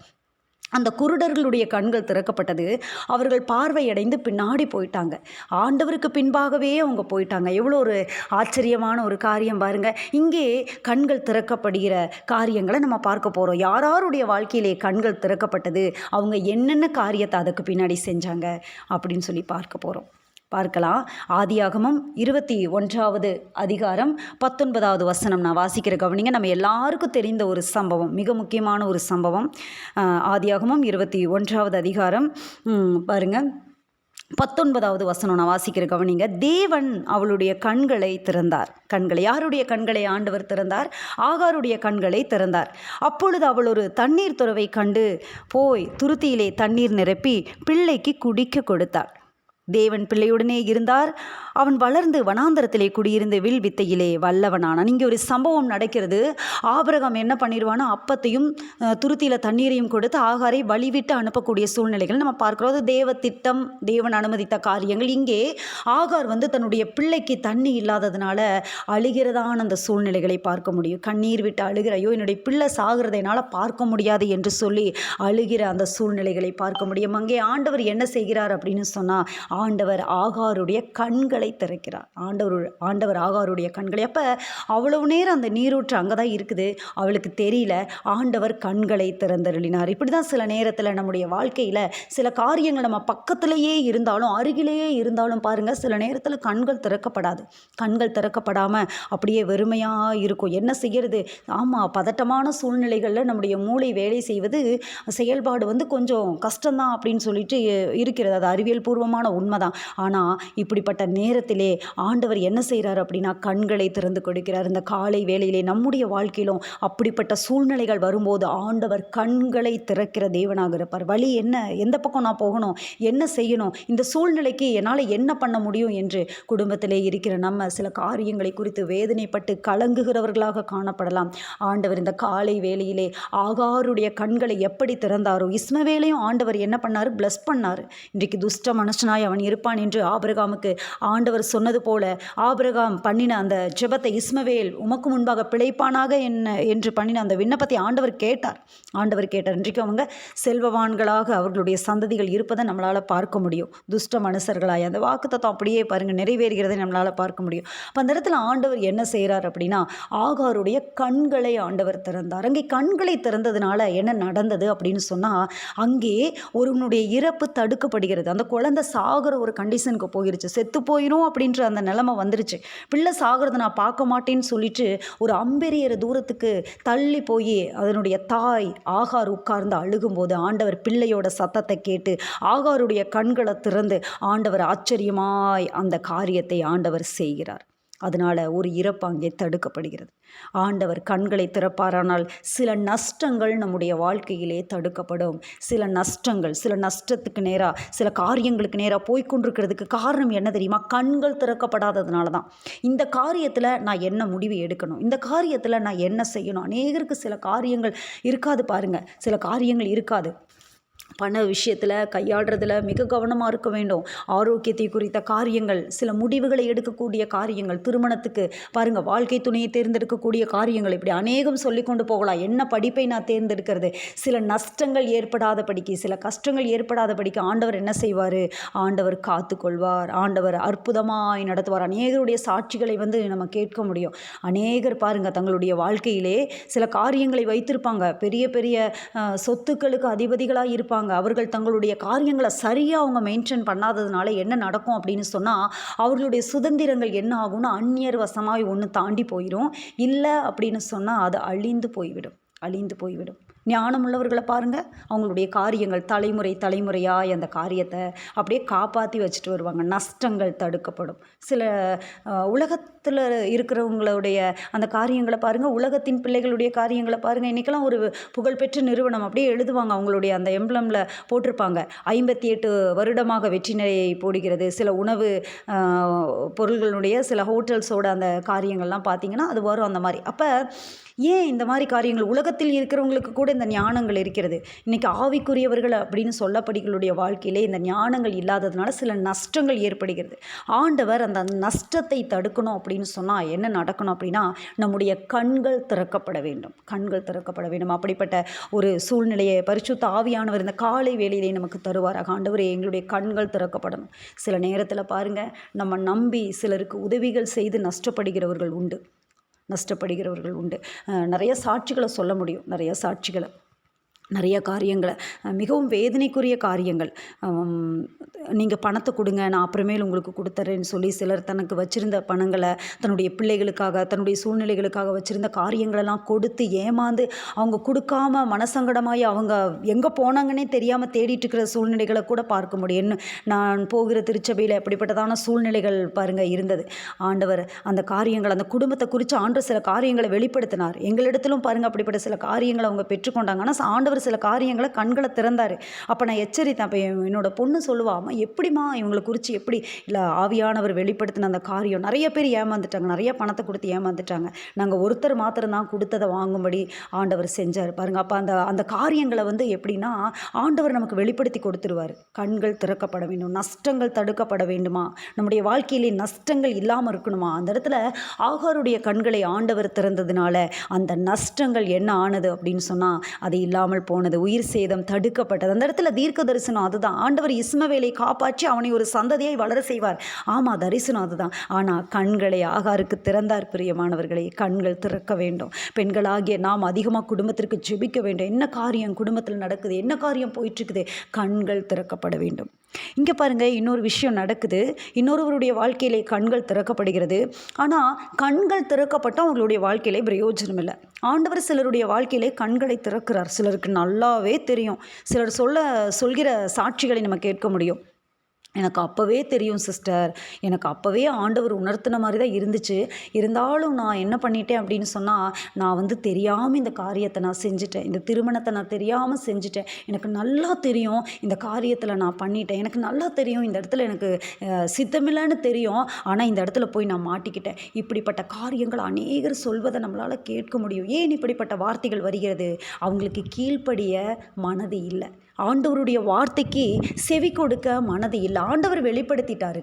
அந்த குருடர்களுடைய கண்கள் திறக்கப்பட்டது. அவர்கள் பார்வையடைந்து பின்னாடி போயிட்டாங்க. ஆண்டவருக்கு பின்பாகவே அவங்க போயிட்டாங்க. எவ்வளோ ஒரு ஆச்சரியமான ஒரு காரியம் பாருங்கள். இங்கே கண்கள் திறக்கப்படுகிற காரியங்களை நம்ம பார்க்க போகிறோம். யாருடைய வாழ்க்கையிலே கண்கள் திறக்கப்பட்டது, அவங்க என்னென்ன காரியத்தை அதுக்கு பின்னாடி செஞ்சாங்க அப்படின்னு சொல்லி பார்க்க போகிறோம். பார்க்கலாம். ஆதியாகமம் 21வது அதிகாரம் 19வது வசனம் நான் வாசிக்கிற கவனிங்க. நம்ம எல்லாருக்கும் தெரிந்த ஒரு சம்பவம், மிக முக்கியமான ஒரு சம்பவம். ஆதியாகமம் 21வது அதிகாரம் பாருங்கள், 19வது வசனம் நான் வாசிக்கிற கவனிங்க. தேவன் அவளுடைய கண்களை திறந்தார். கண்களை, யாருடைய கண்களை ஆண்டவர் திறந்தார்? ஆகாருடைய கண்களை திறந்தார். அப்பொழுது அவள் ஒரு தண்ணீர் துறவை கண்டு போய் துருத்தியிலே தண்ணீர் நிரப்பி பிள்ளைக்கு குடிக்க கொடுத்தாள். தேவன் பிள்ளையுடனே இருந்தார். அவன் வளர்ந்து வனாந்தரத்திலே குடியிருந்து வில் வித்தையிலே வல்லவனானான். இங்கே ஒரு சம்பவம் நடக்கிறது. ஆபிரகாம் என்ன பண்ணிடுவானா, அப்பத்தையும் துருத்தியில் தண்ணீரையும் கொடுத்து ஆகாரை வழிவிட்டு அனுப்பக்கூடிய சூழ்நிலைகள் நம்ம பார்க்குறோம். அது தேவ திட்டம், தேவன் அனுமதித்த காரியங்கள். இங்கே ஆகார் தன்னுடைய பிள்ளைக்கு தண்ணி இல்லாததுனால அழுகிறதான அந்த சூழ்நிலைகளை பார்க்க முடியும். கண்ணீர் விட்டு அழுகிற, ஐயோ என்னுடைய பிள்ளை சாகிறதை என்னால் பார்க்க முடியாது என்று சொல்லி அழுகிற அந்த சூழ்நிலைகளை பார்க்க முடியும். அங்கே ஆண்டவர் என்ன செய்கிறார் அப்படின்னு சொன்னால், ஆண்டவர் ஆகாருடைய கண்களை திறக்கிறார். ஆண்டவர் ஆகாருடைய கண்களை. அப்போ அவ்வளவு நேரம் அந்த நீரூற்று அங்கே தான் இருக்குது, அவளுக்கு தெரியல. ஆண்டவர் கண்களை திறந்தருளினார். இப்படி தான் சில நேரத்தில் நம்முடைய வாழ்க்கையில் சில காரியங்கள் நம்ம பக்கத்திலேயே இருந்தாலும், அருகிலேயே இருந்தாலும் பாருங்கள், சில நேரத்தில் கண்கள் திறக்கப்படாது. கண்கள் திறக்கப்படாமல் அப்படியே வெறுமையாக இருக்கும். என்ன செய்கிறது? ஆமாம், பதட்டமான சூழ்நிலைகளில் நம்முடைய மூளை வேலை செய்வது, செயல்பாடு கொஞ்சம் கஷ்டம்தான் அப்படின்னு சொல்லிட்டு இருக்கிறது. அது அறிவியல் பூர்வமான உண்மைதான். ஆனால் இப்படிப்பட்ட நேரத்திலே ஆண்டவர் என்ன செய்கிறார் அப்படின்னா, கண்களை திறந்து கொடுக்கிறார். இந்த காலை வேளையிலே நம்முடைய வாழ்க்கையிலும் அப்படிப்பட்ட சூழ்நிலைகள் வரும்போது ஆண்டவர் கண்களை திறக்கிற தேவனாக இருப்பார். வழி என்ன, எந்த பக்கம் நான் போகணும், என்ன செய்யணும், இந்த சூழ்நிலைக்கு என்னால் என்ன பண்ண முடியும் என்று குடும்பத்திலே இருக்கிற நம்ம சில காரியங்களை குறித்து வேதனைப்பட்டு கலங்குகிறவர்களாக காணப்படலாம். ஆண்டவர் இந்த காலை வேளையிலே ஆகாருடைய கண்களை எப்படி திறந்தாரோ, இஸ்மவேலையும் ஆண்டவர் என்ன பண்ணார்? பிளஸ் பண்ணார். இன்றைக்கு துஷ்ட மனுஷனாய் அவன் இருப்பான் என்று ஆபிரகாமுக்கு ஆண்டவர் சொன்னது போல, ஆபிரகாம் பண்ணின அந்த ஜெபத்தை, இஸ்மவேல் உமக்கு முன்பாக பிழைப்பானாக என்று பண்ணின அந்த விண்ணப்பத்தை ஆண்டவர் கேட்டார். இன்றைக்கு அவங்க செல்வவான்களாக அவர்களுடைய சந்ததிகள் இருப்பதை நம்மளால் பார்க்க முடியும். துஷ்ட மனுஷர்களாய் அந்த வாக்குத்தத்தம் அப்படியே பாருங்கள் நிறைவேறுகிறதை நம்மளால் பார்க்க முடியும். அப்போ அந்த இடத்துல ஆண்டவர் என்ன செய்கிறார் அப்படின்னா, ஆகாருடைய கண்களை ஆண்டவர் திறந்தார். அங்கே கண்களை திறந்ததுனால என்ன நடந்தது அப்படின்னு சொன்னால், அங்கே ஒருவனுடைய இறப்பு தடுக்கப்படுகிறது. அந்த குழந்தை சாகிற ஒரு கண்டிஷனுக்கு போயிருச்சு, செத்து போயிடும் அப்படின்ற அந்த நிலைமை வந்துருச்சு. பிள்ளை சாகிறத நான் பார்க்க மாட்டேன்னு சொல்லிட்டு ஒரு அம்பெரியற தூரத்துக்கு தள்ளி போய் அதனுடைய தாய் ஆகார் உட்கார்ந்து அழுகும்போது ஆண்டவர் பிள்ளையோட சத்தத்தை கேட்டு ஆகாருடைய கண்களை திறந்து ஆண்டவர் ஆச்சரியமாய் அந்த காரியத்தை ஆண்டவர் செய்கிறார். அதனால் ஒரு இறப்பு அங்கே தடுக்கப்படுகிறது. ஆண்டவர் கண்களை திறப்பாரானால் சில நஷ்டங்கள் நம்முடைய வாழ்க்கையிலே தடுக்கப்படும். சில நஷ்டத்துக்கு நேராக, சில காரியங்களுக்கு நேராக போய்கொண்டிருக்கிறதுக்கு காரணம் என்ன தெரியுமா? கண்கள் திறக்கப்படாததுனால தான். இந்த காரியத்தில் நான் என்ன முடிவு எடுக்கணும், இந்த காரியத்தில் நான் என்ன செய்யணும். அநேகருக்கு சில காரியங்கள் இருக்காது பாருங்கள், சில காரியங்கள் இருக்காது. பண விஷயத்தில் கையாளுறதுல மிக கவனமாக இருக்க வேண்டும். ஆரோக்கியத்தை குறித்த காரியங்கள், சில முடிவுகளை எடுக்கக்கூடிய காரியங்கள், திருமணத்துக்கு பாருங்கள், வாழ்க்கை துணையை தேர்ந்தெடுக்கக்கூடிய காரியங்கள், இப்படி அநேகம் சொல்லிக்கொண்டு போகலாம். என்ன படிப்பை நான் தேர்ந்தெடுக்கிறது, சில நஷ்டங்கள் ஏற்படாதபடிக்கு, சில கஷ்டங்கள் ஏற்படாதபடிக்கு ஆண்டவர் என்ன செய்வார்? ஆண்டவர் காத்து கொள்வார். ஆண்டவர் அற்புதமாய் நடத்துவார். அநேகருடைய சாட்சிகளை நம்ம கேட்க முடியும். அநேகர் பாருங்கள், தங்களுடைய வாழ்க்கையிலே சில காரியங்களை வைத்திருப்பாங்க. பெரிய பெரிய சொத்துக்களுக்கு அதிபதிகளாக இருப்பாங்க. அவர்கள் தங்களுடைய காரியங்களை சரியாக அவங்க மெயின்டைன் பண்ணாததுனால என்ன நடக்கும் அப்படின்னு சொன்னால், அவர்களுடைய சுதந்திரங்கள் என்ன ஆகும்னா அந்நியர் வசமாய் ஒன்று தாண்டி போயிடும். இல்லை அப்படின்னு சொன்னால் அது அழிந்து போய்விடும். ஞானமுள்ளவர்களை பாருங்கள், அவங்களுடைய காரியங்கள் தலைமுறையாக அந்த காரியத்தை அப்படியே காப்பாற்றி வச்சுட்டு வருவாங்க. நஷ்டங்கள் தடுக்கப்படும். சில உலகத்தில் இருக்கிறவங்களுடைய அந்த காரியங்களை பாருங்கள், உலகத்தின் பிள்ளைகளுடைய காரியங்களை பாருங்கள். இன்றைக்கெல்லாம் ஒரு புகழ்பெற்ற நிறுவனம் அப்படியே எழுதுவாங்க, அவங்களுடைய அந்த எம்ப்ளமில் போட்டிருப்பாங்க, 58 வருடமாக வெற்றி நிலையை போடுகிறது. சில உணவு பொருள்களுடைய சில ஹோட்டல்ஸோட அந்த காரியங்கள்லாம் பார்த்திங்கன்னா அது வரும் அந்த மாதிரி. அப்போ ஏன் இந்த மாதிரி காரியங்கள் உலகத்தில் இருக்கிறவங்களுக்கு கூட இந்த ஞானங்கள் இருக்கிறது. இன்றைக்கி ஆவிக்குரியவர்கள் அப்படின்னு சொல்லப்படுகளுடைய வாழ்க்கையிலே இந்த ஞானங்கள் இல்லாததுனால சில நஷ்டங்கள் ஏற்படுகிறது. ஆண்டவர் அந்த நஷ்டத்தை தடுக்கணும் அப்படின்னு சொன்னால் என்ன நடக்கணும் அப்படின்னா, நம்முடைய கண்கள் திறக்கப்பட வேண்டும். அப்படிப்பட்ட ஒரு சூழ்நிலையை பரிசுத்த ஆவியானவர் இந்த காலை வேளையிலே நமக்கு தருவாராக. ஆண்டவரே, எங்களுடைய கண்கள் திறக்கப்படணும். சில நேரத்தில் பாருங்கள், நம்ம நம்பி சிலருக்கு உதவிகள் செய்து நஷ்டப்படுகிறவர்கள் உண்டு. நிறைய சாட்சிகளை சொல்ல முடியும். நிறைய காரியங்களை, மிகவும் வேதனைக்குரிய காரியங்கள். நீங்கள் பணத்தை கொடுங்க, நான் அப்புறமேல் உங்களுக்கு கொடுத்துறேன்னு சொல்லி சிலர் தனக்கு வச்சுருந்த பணங்களை தன்னுடைய பிள்ளைகளுக்காக, தன்னுடைய சூழ்நிலைகளுக்காக வச்சுருந்த காரியங்களெல்லாம் கொடுத்து ஏமாந்து அவங்க கொடுக்காம மனசங்கடமாகி அவங்க எங்கே போனாங்கன்னே தெரியாமல் தேடிட்டு இருக்கிற சூழ்நிலைகளை கூட பார்க்க முடியும். நான் போகிற திருச்சபையில் எப்படிப்பட்டதான சூழ்நிலைகள் பாருங்கள் இருந்தது. ஆண்டவர் அந்த காரியங்கள், அந்த குடும்பத்தை குறித்து ஆண்டவர் சில காரியங்களை வெளிப்படுத்தினார். எங்களிடத்திலும் பாருங்கள் அப்படிப்பட்ட சில காரியங்களை அவங்க பெற்றுக்கொண்டாங்க. ஆனால் ஆண்டவர் சில காரியங்களை கண்களை திறந்தார். அப்போ நான் எச்சரித்தேன். அப்போ என்னோட பொண்ணு சொல்லுவாமா, எப்படிமா இவங்களை குறித்து எப்படி இல்லை ஆவியானவர் வெளிப்படுத்தின அந்த காரியம். நிறைய பேர் ஏமாந்துட்டாங்க, நிறைய பணத்தை கொடுத்து ஏமாந்துட்டாங்க. நாங்கள் ஒருத்தர் மாத்திரம்தான் கொடுத்ததை வாங்கும்படி ஆண்டவர் செஞ்சார் பாருங்கள். அப்போ அந்த காரியங்களை எப்படின்னா ஆண்டவர் நமக்கு வெளிப்படுத்தி கொடுத்துருவார். கண்கள் திறக்கப்பட வேண்டும். நஷ்டங்கள் தடுக்கப்பட வேண்டுமா, நம்முடைய வாழ்க்கையிலே நஷ்டங்கள் இல்லாமல் இருக்கணுமா. அந்த இடத்துல ஆகாருடைய கண்களை ஆண்டவர் திறந்ததுனால அந்த நஷ்டங்கள் என்ன ஆனது அப்படின்னு சொன்னால் அது இல்லாமல் போனது. உயிர் சேதம் தடுக்கப்பட்டது. அந்த இடத்துல தீர்க்க தரிசனம் அதுதான். ஆண்டவர் இஸ்மவேலை காப்பாற்றி அவனை ஒரு சந்ததியை வளர செய்வார். ஆமாம், தரிசனம் அதுதான். ஆனால் கண்களை ஆகாருக்கு திறந்தார். பிரியமானவர்களை, கண்கள் திறக்க வேண்டும். பெண்களாகிய நாம் அதிகமாக குடும்பத்திற்கு ஜெபிக்க வேண்டும். என்ன காரியம் குடும்பத்தில் நடக்குது, என்ன காரியம் போயிட்டுருக்குது, கண்கள் திறக்கப்பட வேண்டும். இங்கே பாருங்கள், இன்னொரு விஷயம் நடக்குது. இன்னொருவருடைய வாழ்க்கையிலே கண்கள் திறக்கப்படுகிறது. ஆனால் கண்கள் திறக்கப்பட்டால் அவங்களுடைய வாழ்க்கையிலே பிரயோஜனம் இல்லை. ஆண்டவர் சிலருடைய வாழ்க்கையிலே கண்களை திறக்கிறார். சிலருக்கு நல்லாவே தெரியும். சிலர் சொல்கிற சாட்சிகளை நம்ம கேட்க முடியும். எனக்கு அப்போவே தெரியும் சிஸ்டர், எனக்கு அப்போவே ஆண்டவர் உணர்த்தின மாதிரி தான் இருந்துச்சு. இருந்தாலும் நான் என்ன பண்ணிட்டேன் அப்படின்னு சொன்னால், நான் தெரியாமல் இந்த காரியத்தை நான் செஞ்சுட்டேன். இந்த திருமணத்தை நான் தெரியாமல் செஞ்சுட்டேன். எனக்கு நல்லா தெரியும் இந்த காரியத்தில் நான் பண்ணிட்டேன். எனக்கு நல்லா தெரியும் இந்த இடத்துல எனக்கு சித்தமில்லைன்னு தெரியும். ஆனால் இந்த இடத்துல போய் நான் மாட்டிக்கிட்டேன். இப்படிப்பட்ட காரியங்கள் அநேகர் சொல்வதை நம்மளால் கேட்க முடியும். ஏன் இப்படிப்பட்ட வார்த்தைகள் வருகிறது? அவங்களுக்கு கீழ்ப்படிய மனது இல்லை. ஆண்டவருடைய வார்த்தைக்கு செவி கொடுக்க மனது இல்லை. ஆண்டவர் வெளிப்படுத்திட்டாரு,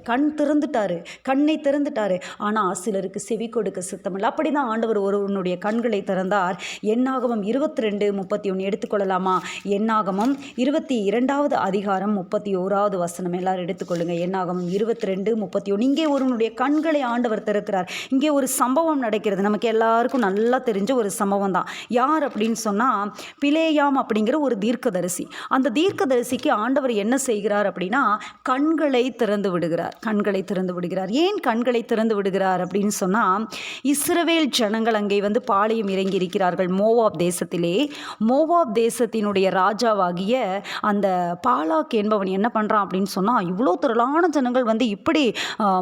கண்ணை திறந்துட்டாரு. ஆனால் சிலருக்கு செவி கொடுக்க சித்தமில்லை. அப்படி தான் ஆண்டவர் ஒருவனுடைய கண்களை திறந்தார். என்னாகமம் 22:31 எடுத்துக்கொள்ளலாமா? என்னாகமம் 22வது அதிகாரம் 31வது வசனம் எல்லாரும் எடுத்துக்கொள்ளுங்க. என்னாகமம் 22:31. இங்கே ஒருவனுடைய கண்களை ஆண்டவர் திறக்கிறார். இங்கே ஒரு சம்பவம் நடக்கிறது. நமக்கு எல்லாருக்கும் நல்லா தெரிஞ்ச ஒரு சம்பவம் தான். யார் அப்படின்னு சொன்னால், பிலேயாம் அப்படிங்கிற ஒரு தீர்க்கதரிசி. அந்த தீர்க்கதரிசிக்கு ஆண்டவர் என்ன செய்கிறார் அப்படின்னா கண்களை திறந்து விடுகிறார். கண்களை திறந்து விடுகிறார். ஏன் கண்களை திறந்து விடுகிறார் அப்படின்னு சொன்னால், இஸ்ரவேல் ஜனங்கள் அங்கே வந்து பாளையம் இறங்கி இருக்கிறார்கள் மோவாப் தேசத்திலே. மோவாப் தேசத்தினுடைய ராஜாவாகிய அந்த பாலாக் என்பவன் என்ன பண்ணுறான் அப்படின்னு சொன்னால், இவ்வளோ திரளான ஜனங்கள் வந்து இப்படி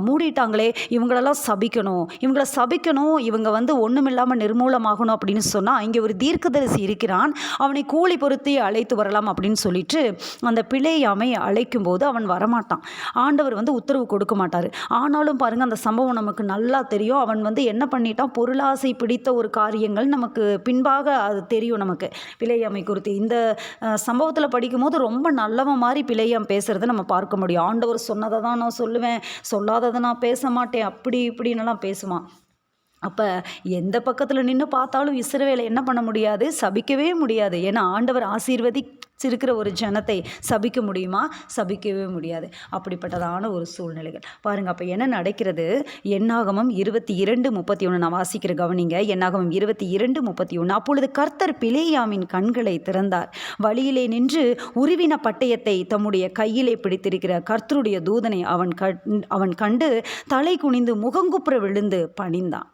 மூடிட்டாங்களே, இவங்களெல்லாம் சபிக்கணும், இவங்கள சபிக்கணும், இவங்க வந்து ஒன்றுமில்லாமல் நிர்மூலமாகணும் அப்படின்னு சொன்னால், இங்கே ஒரு தீர்க்கதரிசி இருக்கிறான், அவனை கூலி பொருத்தி அழைத்து வரலாம் அப்படின்னு சொல்லிட்டு அந்த பிலேயாமை அழைக்கும் போது அவன் வரமாட்டான். ஆண்டவர் வந்து உத்தரவு கொடுக்க மாட்டார். ஆனாலும் பாருங்கள், அந்த சம்பவம் நமக்கு நல்லா தெரியும். அவன் வந்து என்ன பண்ணிட்டான், பொருளாசை பிடித்த ஒரு காரியங்கள் நமக்கு பின்பாக அது தெரியும். நமக்கு பிலேயாமை குறித்து இந்த சம்பவத்தில் படிக்கும்போது ரொம்ப நல்லவன் மாதிரி பிலேயாம் பேசுகிறத நம்ம பார்க்க முடியும். ஆண்டவர் சொன்னதை தான் நான் சொல்லுவேன், சொல்லாததை நான் பேச மாட்டேன், அப்படி இப்படின்னெல்லாம் பேசுவான். அப்போ எந்த பக்கத்தில் நின்று பார்த்தாலும் இஸ்ரவேலை என்ன பண்ண முடியாது, சபிக்கவே முடியாது. ஏன்னா ஆண்டவர் ஆசீர்வதிச்சிருக்கிற ஒரு ஜனத்தை சபிக்க முடியுமா, சபிக்கவே முடியாது. அப்படிப்பட்டதான ஒரு சூழ்நிலைகள் பாருங்கள். அப்போ என்ன நடக்கிறது, என்னாகமம் 22:31 நான் வாசிக்கிற கவனிங்க. என்னாகமம் 22:31. அப்பொழுது கர்த்தர் பிலேயாமின் கண்களை திறந்தார். வழியிலே நின்று உருவின பட்டயத்தை தம்முடைய கையிலே பிடித்திருக்கிற கர்த்தருடைய தூதனை அவன் கண்டு தலை குனிந்து முகங்குப்புற விழுந்து பணிந்தான்.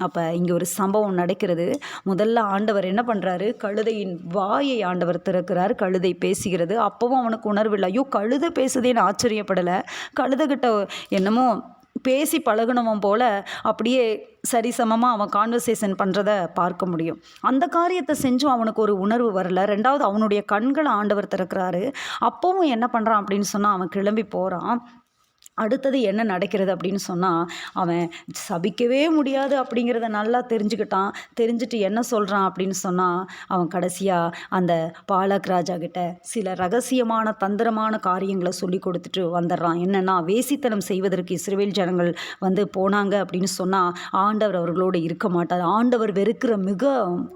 அப்போ இங்கே ஒரு சம்பவம் நடக்கிறது. முதல்ல ஆண்டவர் என்ன பண்ணுறாரு, கழுதையின் வாயை ஆண்டவர் திறக்கிறார். கழுதை பேசுகிறது. அப்போவும் அவனுக்கு உணர்வில்லை. ஐயோ, கழுதை பேசுதேன்னு ஆச்சரியப்படலை. கழுதைகிட்ட என்னமோ பேசி பழகுனவன் போல் அப்படியே சரிசமமாக அவன் கான்வர்சேஷன் பண்ணுறதை பார்க்க முடியும். அந்த காரியத்தை செஞ்சும் அவனுக்கு ஒரு உணர்வு வரல. ரெண்டாவது, அவனுடைய கண்களை ஆண்டவர் திறக்கிறாரு. அப்போவும் என்ன பண்ணுறான் அப்படின்னு சொன்னால், அவன் கிளம்பி போகிறான். அடுத்தது என்ன நடக்கிறது அப்படின்னு சொன்னால், அவன் சபிக்கவே முடியாது அப்படிங்கிறத நல்லா தெரிஞ்சுக்கிட்டான். தெரிஞ்சுட்டு என்ன சொல்கிறான் அப்படின்னு சொன்னால், அவன் கடைசியாக அந்த பாலாக் ராஜா கிட்ட சில ரகசியமான தந்திரமான காரியங்களை சொல்லி கொடுத்துட்டு வந்துடுறான். என்னென்னா, வேசித்தனம் செய்வதற்கு இஸ்ரவேல் ஜனங்கள் வந்து போனாங்க அப்படின்னு சொன்னால் ஆண்டவர் அவர்களோடு இருக்க மாட்டார். ஆண்டவர் வெறுக்கிற மிக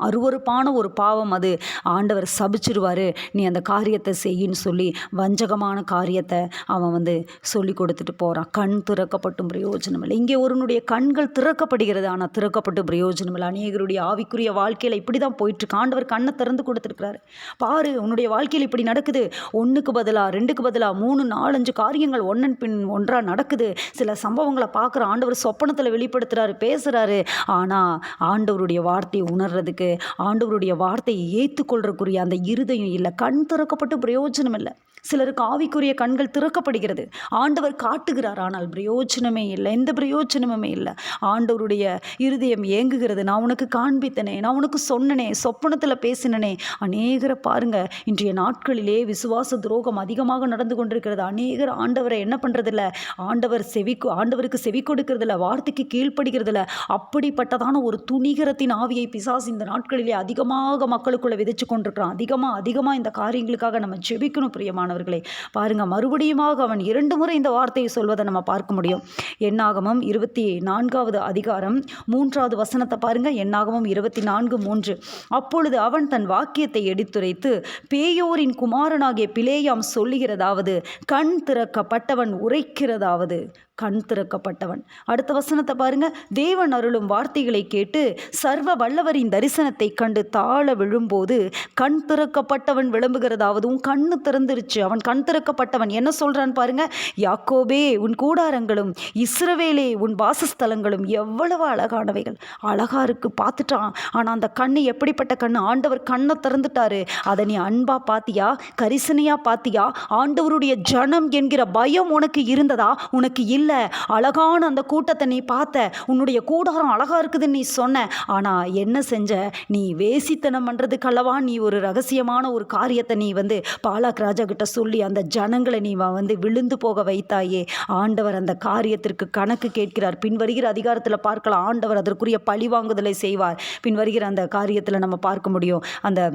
அருவருப்பான ஒரு பாவம் அது. ஆண்டவர் சபிச்சிருவார், நீ அந்த காரியத்தை செய்யின்னு சொல்லி வஞ்சகமான காரியத்தை அவன் வந்து சொல்லி கொடுத்துட்டு போகிறான். கண் திறக்கப்பட்டும் பிரயோஜனம் இல்லை. இங்கே ஒருவனுடைய கண்கள் திறக்கப்படுகிறது, ஆனால் திறக்கப்பட்டு பிரயோஜனம் இல்லை. அநேகருடைய ஆவிக்குரிய வாழ்க்கையில் இப்படி தான் போயிட்டுருக்கு. ஆண்டவர் கண்ணை திறந்து கொடுத்துருக்கிறாரு. பாரு, உன்னுடைய வாழ்க்கையில் இப்படி நடக்குது. 1க்கு பதிலாக 2க்கு பதிலாக 3 4 5 காரியங்கள் ஒன்றன் பின் ஒன்றாக நடக்குது. சில சம்பவங்களை பார்க்குற ஆண்டவர் சொப்பனத்தில் வெளிப்படுத்துகிறாரு, பேசுகிறாரு. ஆனால் ஆண்டவருடைய வார்த்தையை உணர்றதுக்கு, ஆண்டவருடைய வார்த்தையை ஏற்றுக்கொள்றக்குரிய அந்த இருதயம் இல்லை. கண் திறக்கப்பட்டு பிரயோஜனம் இல்லை. சிலருக்கு ஆவிக்குரிய கண்கள் திறக்கப்படுகிறது, ஆண்டவர் காட்டுகிறார், ஆனால் பிரயோஜனமே இல்லை. எந்த பிரயோஜனமுமே இல்லை. ஆண்டவருடைய இருதயம் ஏங்குகிறது. நான் உனக்கு காண்பித்தனே, நான் உனக்கு சொன்னனே, சொப்பனத்தில் பேசினனே. அநேகரை பாருங்க, இன்றைய நாட்களிலே விசுவாச துரோகம் அதிகமாக நடந்து கொண்டிருக்கிறது. அநேகர் ஆண்டவரை என்ன பண்ணுறதில்ல, ஆண்டவருக்கு செவி கொடுக்கறதில்ல, வார்த்தைக்கு கீழ்ப்படுகிறதில்ல. அப்படிப்பட்டதான ஒரு துணிகரத்தின் ஆவியை பிசாசு இந்த நாட்களிலே அதிகமாக மக்களுக்குள்ளே விதைச்சு கொண்டிருக்கிறான். அதிகமாக இந்த காரியங்களுக்காக நம்ம ஜெபிக்கணும் பிரியமான மாணவர்களே. பாருங்க, மறுபடியுமாக அவன் 2 முறை இந்த வார்த்தையை சொல்வதை நம்ம பார்க்க முடியும். என்னாகமம் 24வது அதிகாரம் 3வது வசனத்தை பாருங்க. என்னாகமம் 24:3. அப்பொழுது அவன் தன் வாக்கியத்தை எடுத்துரைத்து, பேயோரின் குமாரனாகிய பிலேயாம் சொல்லுகிறதாவது, கண் திறக்கப்பட்டவன் உரைக்கிறதாவது. கண் திறக்கப்பட்டவன். அடுத்த வசனத்தை பாருங்க. தேவன் அருளும் வார்த்தைகளை கேட்டு சர்வ வல்லவரின் தரிசனத்தை கண்டு தாழ விழும்போது கண் திறக்கப்பட்டவன் விளம்புகிறதாவது. உன் கண்ணு திறந்துருச்சு. அவன் கண் திறக்கப்பட்டவன். என்ன சொல்றான் பாருங்க. யாக்கோபே உன் கூடாரங்களும் இஸ்ரவேலே உன் வாசஸ்தலங்களும் எவ்வளவு அழகானவைகள். அழகா இருக்கு, பார்த்துட்டான். ஆனால் அந்த கண்ணு எப்படிப்பட்ட கண்ணு? ஆண்டவர் கண்ணை திறந்துட்டாரு. அதை நீ அன்பா பாத்தியா, கரிசனையா பாத்தியா? ஆண்டவருடைய ஜனம் என்கிற பயம் உனக்கு இருந்ததா? உனக்கு இல்லை. அழகான அந்த கூட்டத்தை நீ பார்த்த, உன்னுடைய கூடாரம் அழகா இருக்குதுன்னு நீ சொன்ன. ஆனா என்ன செஞ்ச? நீ வேசித்தனம் பண்றதுக்கு அல்லவா நீ ஒரு ரகசியமான ஒரு காரியத்தை நீ வந்து பாலாக் ராஜா கிட்ட சொல்லி அந்த ஜனங்களை நீ வந்து விழுந்து போக வைத்தாயே. ஆண்டவர் அந்த காரியத்திற்கு கணக்கு கேட்கிறார். பின்வருகிற அதிகாரத்தில் பார்க்கலாம். ஆண்டவர் அதற்குரிய பழிவாங்குதலை செய்வார். பின்வருகிற அந்த காரியத்தில் நம்ம பார்க்க முடியும் அந்த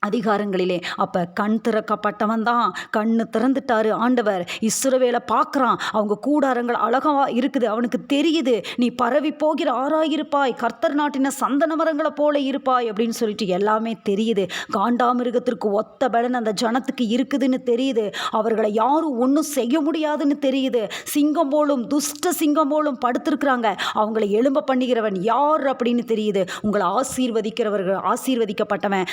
அதிகாரங்களிலே. அப்போ கண் திறக்கப்பட்டவன் தான். கண்ணு திறந்துட்டாரு ஆண்டவர். இஸ்ரவேலை பார்க்குறான். அவங்க கூடாரங்கள் அழகா இருக்குது. அவனுக்கு தெரியுது, நீ பரவி போகிற ஆறாயிருப்பாய், கர்த்தர் நாட்டின சந்தன மரங்களை போல இருப்பாய் அப்படின்னு சொல்லிட்டு எல்லாமே தெரியுது. காண்டாமிருகத்திற்கு ஒத்த பலன் அந்த ஜனத்துக்கு இருக்குதுன்னு தெரியுது. அவர்களை யாரும் ஒன்றும் செய்ய முடியாதுன்னு தெரியுது. சிங்கம் போலும், துஷ்ட சிங்கம் போலும் படுத்திருக்கிறாங்க. அவங்களை எழும்ப பண்ணுகிறவன் யார் அப்படின்னு தெரியுது. உங்களை ஆசீர்வதிக்கிறவர்கள், ஆசீர்வதிக்கப்பட்டவன்,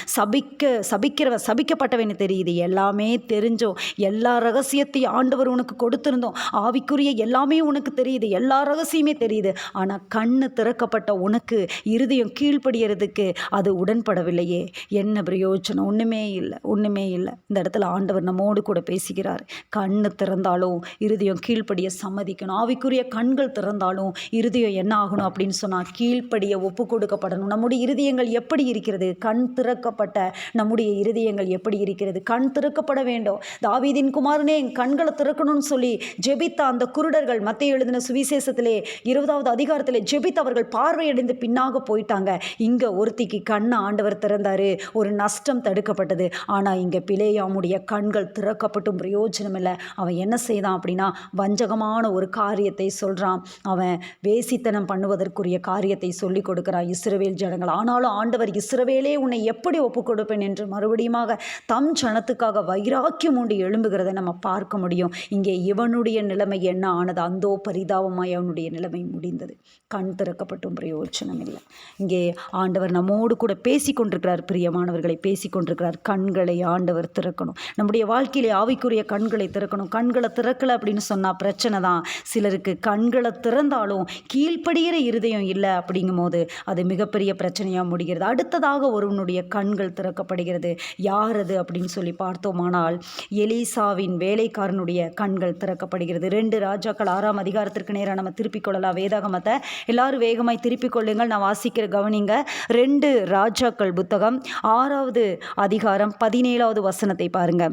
சபிக்கிறவன் சபிக்கப்பட்டவன்னு தெரியுது. எல்லாமே தெரிஞ்சோம், எல்லா ரகசியத்தையும் ஆண்டவர் உனக்கு கொடுத்திருந்தோம், ஆவிக்குரிய எல்லாமே உனக்கு தெரியுது, எல்லா ரகசியமே தெரியுது. ஆனால் கண்ணு திறக்கப்பட்ட உனக்கு இருதயம் கீழ்ப்படியறதுக்கு அது உடன்படவில்லையே, என்ன பிரயோஜனம்? ஒன்றுமே இல்லை, ஒன்றுமே இல்லை. இந்த இடத்துல ஆண்டவர் நம்மோடு கூட பேசுகிறார். கண்ணு திறந்தாலும் இருதயம் கீழ்ப்படிய சம்மதிக்கணும். ஆவிக்குரிய கண்கள் திறந்தாலும் இருதயம் என்ன ஆகணும் அப்படின்னு சொன்னால் கீழ்ப்படிய ஒப்பு கொடுக்கப்படணும். நம்முடைய இருதயங்கள் எப்படி இருக்கிறது? கண் திறக்கப்பட்ட நம்முடைய இருதயங்கள் எப்படி இருக்கிறது? கண் திறக்கப்பட வேண்டும். தாவீதின் குமாரனே என் கண்களை திறக்கணும்னு சொல்லி ஜெபித்த அந்த குருடர்கள் மத்தேயு எழுதின சுவிசேஷத்திலே 20வது அதிகாரத்திலே ஜெபித்து அவர்கள் பார்வையடைந்து பின்னாக போயிட்டாங்க. இங்கே ஒருத்திக்கு கண்ணை ஆண்டவர் திறந்தாரு, ஒரு நஷ்டம் தடுக்கப்பட்டது. ஆனால் இங்கே பிலேயாமுடைய கண்கள் திறக்கப்பட்டும் பிரயோஜனம் இல்லை. அவன் என்ன செய்தான் அப்படின்னா வஞ்சகமான ஒரு காரியத்தை சொல்கிறான். அவன் வேசித்தனம் பண்ணுவதற்குரிய காரியத்தை சொல்லி கொடுக்கிறான் இஸ்ரவேல் ஜனங்கள். ஆனாலும் ஆண்டவர் இஸ்ரவேலே உன்னை எப்படி ஒப்பு கொடுப்பேன் என்று மறுபடியுமாக தம் ஜனத்துக்காக வைராக்கியம் உண்டு எழும்புகிறதை நம்ம பார்க்க முடியும். இங்கே இவனுடைய நிலைமை என்ன ஆனது? அந்தோ பரிதாபமாய் அவனுடைய நிலைமை முடிந்தது. கண் திறக்கப்பட்டும் பிரயோஜனம் இல்லை. இங்கே ஆண்டவர் நம்மோடு கூட பேசிக்கொண்டிருக்கிறார். பிரியமானவர்களை பேசிக்கொண்டிருக்கிறார். கண்களை ஆண்டவர் திறக்கணும். நம்முடைய வாழ்க்கையிலே ஆவிக்குரிய கண்களை திறக்கணும். கண்களை திறக்கலை அப்படின்னு சொன்னால் பிரச்சனை தான். சிலருக்கு கண்களை திறந்தாலும் கீழ்ப்படுகிற இருதயம் இல்லை அப்படிங்கும் போது அது மிகப்பெரிய பிரச்சனையாக முடிகிறது. அடுத்ததாக ஒருவனுடைய கண்கள் திறக்கப்படுகிறது. யார் அது அப்படின்னு சொல்லி பார்த்தோமானால் எலிசாவின் வேலைக்காரனுடைய கண்கள் திறக்கப்படுகிறது. 2 ராஜாக்கள் 6ஆம் அதிகாரத்திற்கு நேராக நம்ம திருப்பிக் கொள்ளலாம். வேதாகமத்தை எல்லாரும் வேகமாய் திருப்பிக் கொள்ளுங்கள். நான் வாசிக்கிற கவனிங்க. 2 ராஜாக்கள் புத்தகம் 6வது அதிகாரம் 17வது வசனத்தை பாருங்க.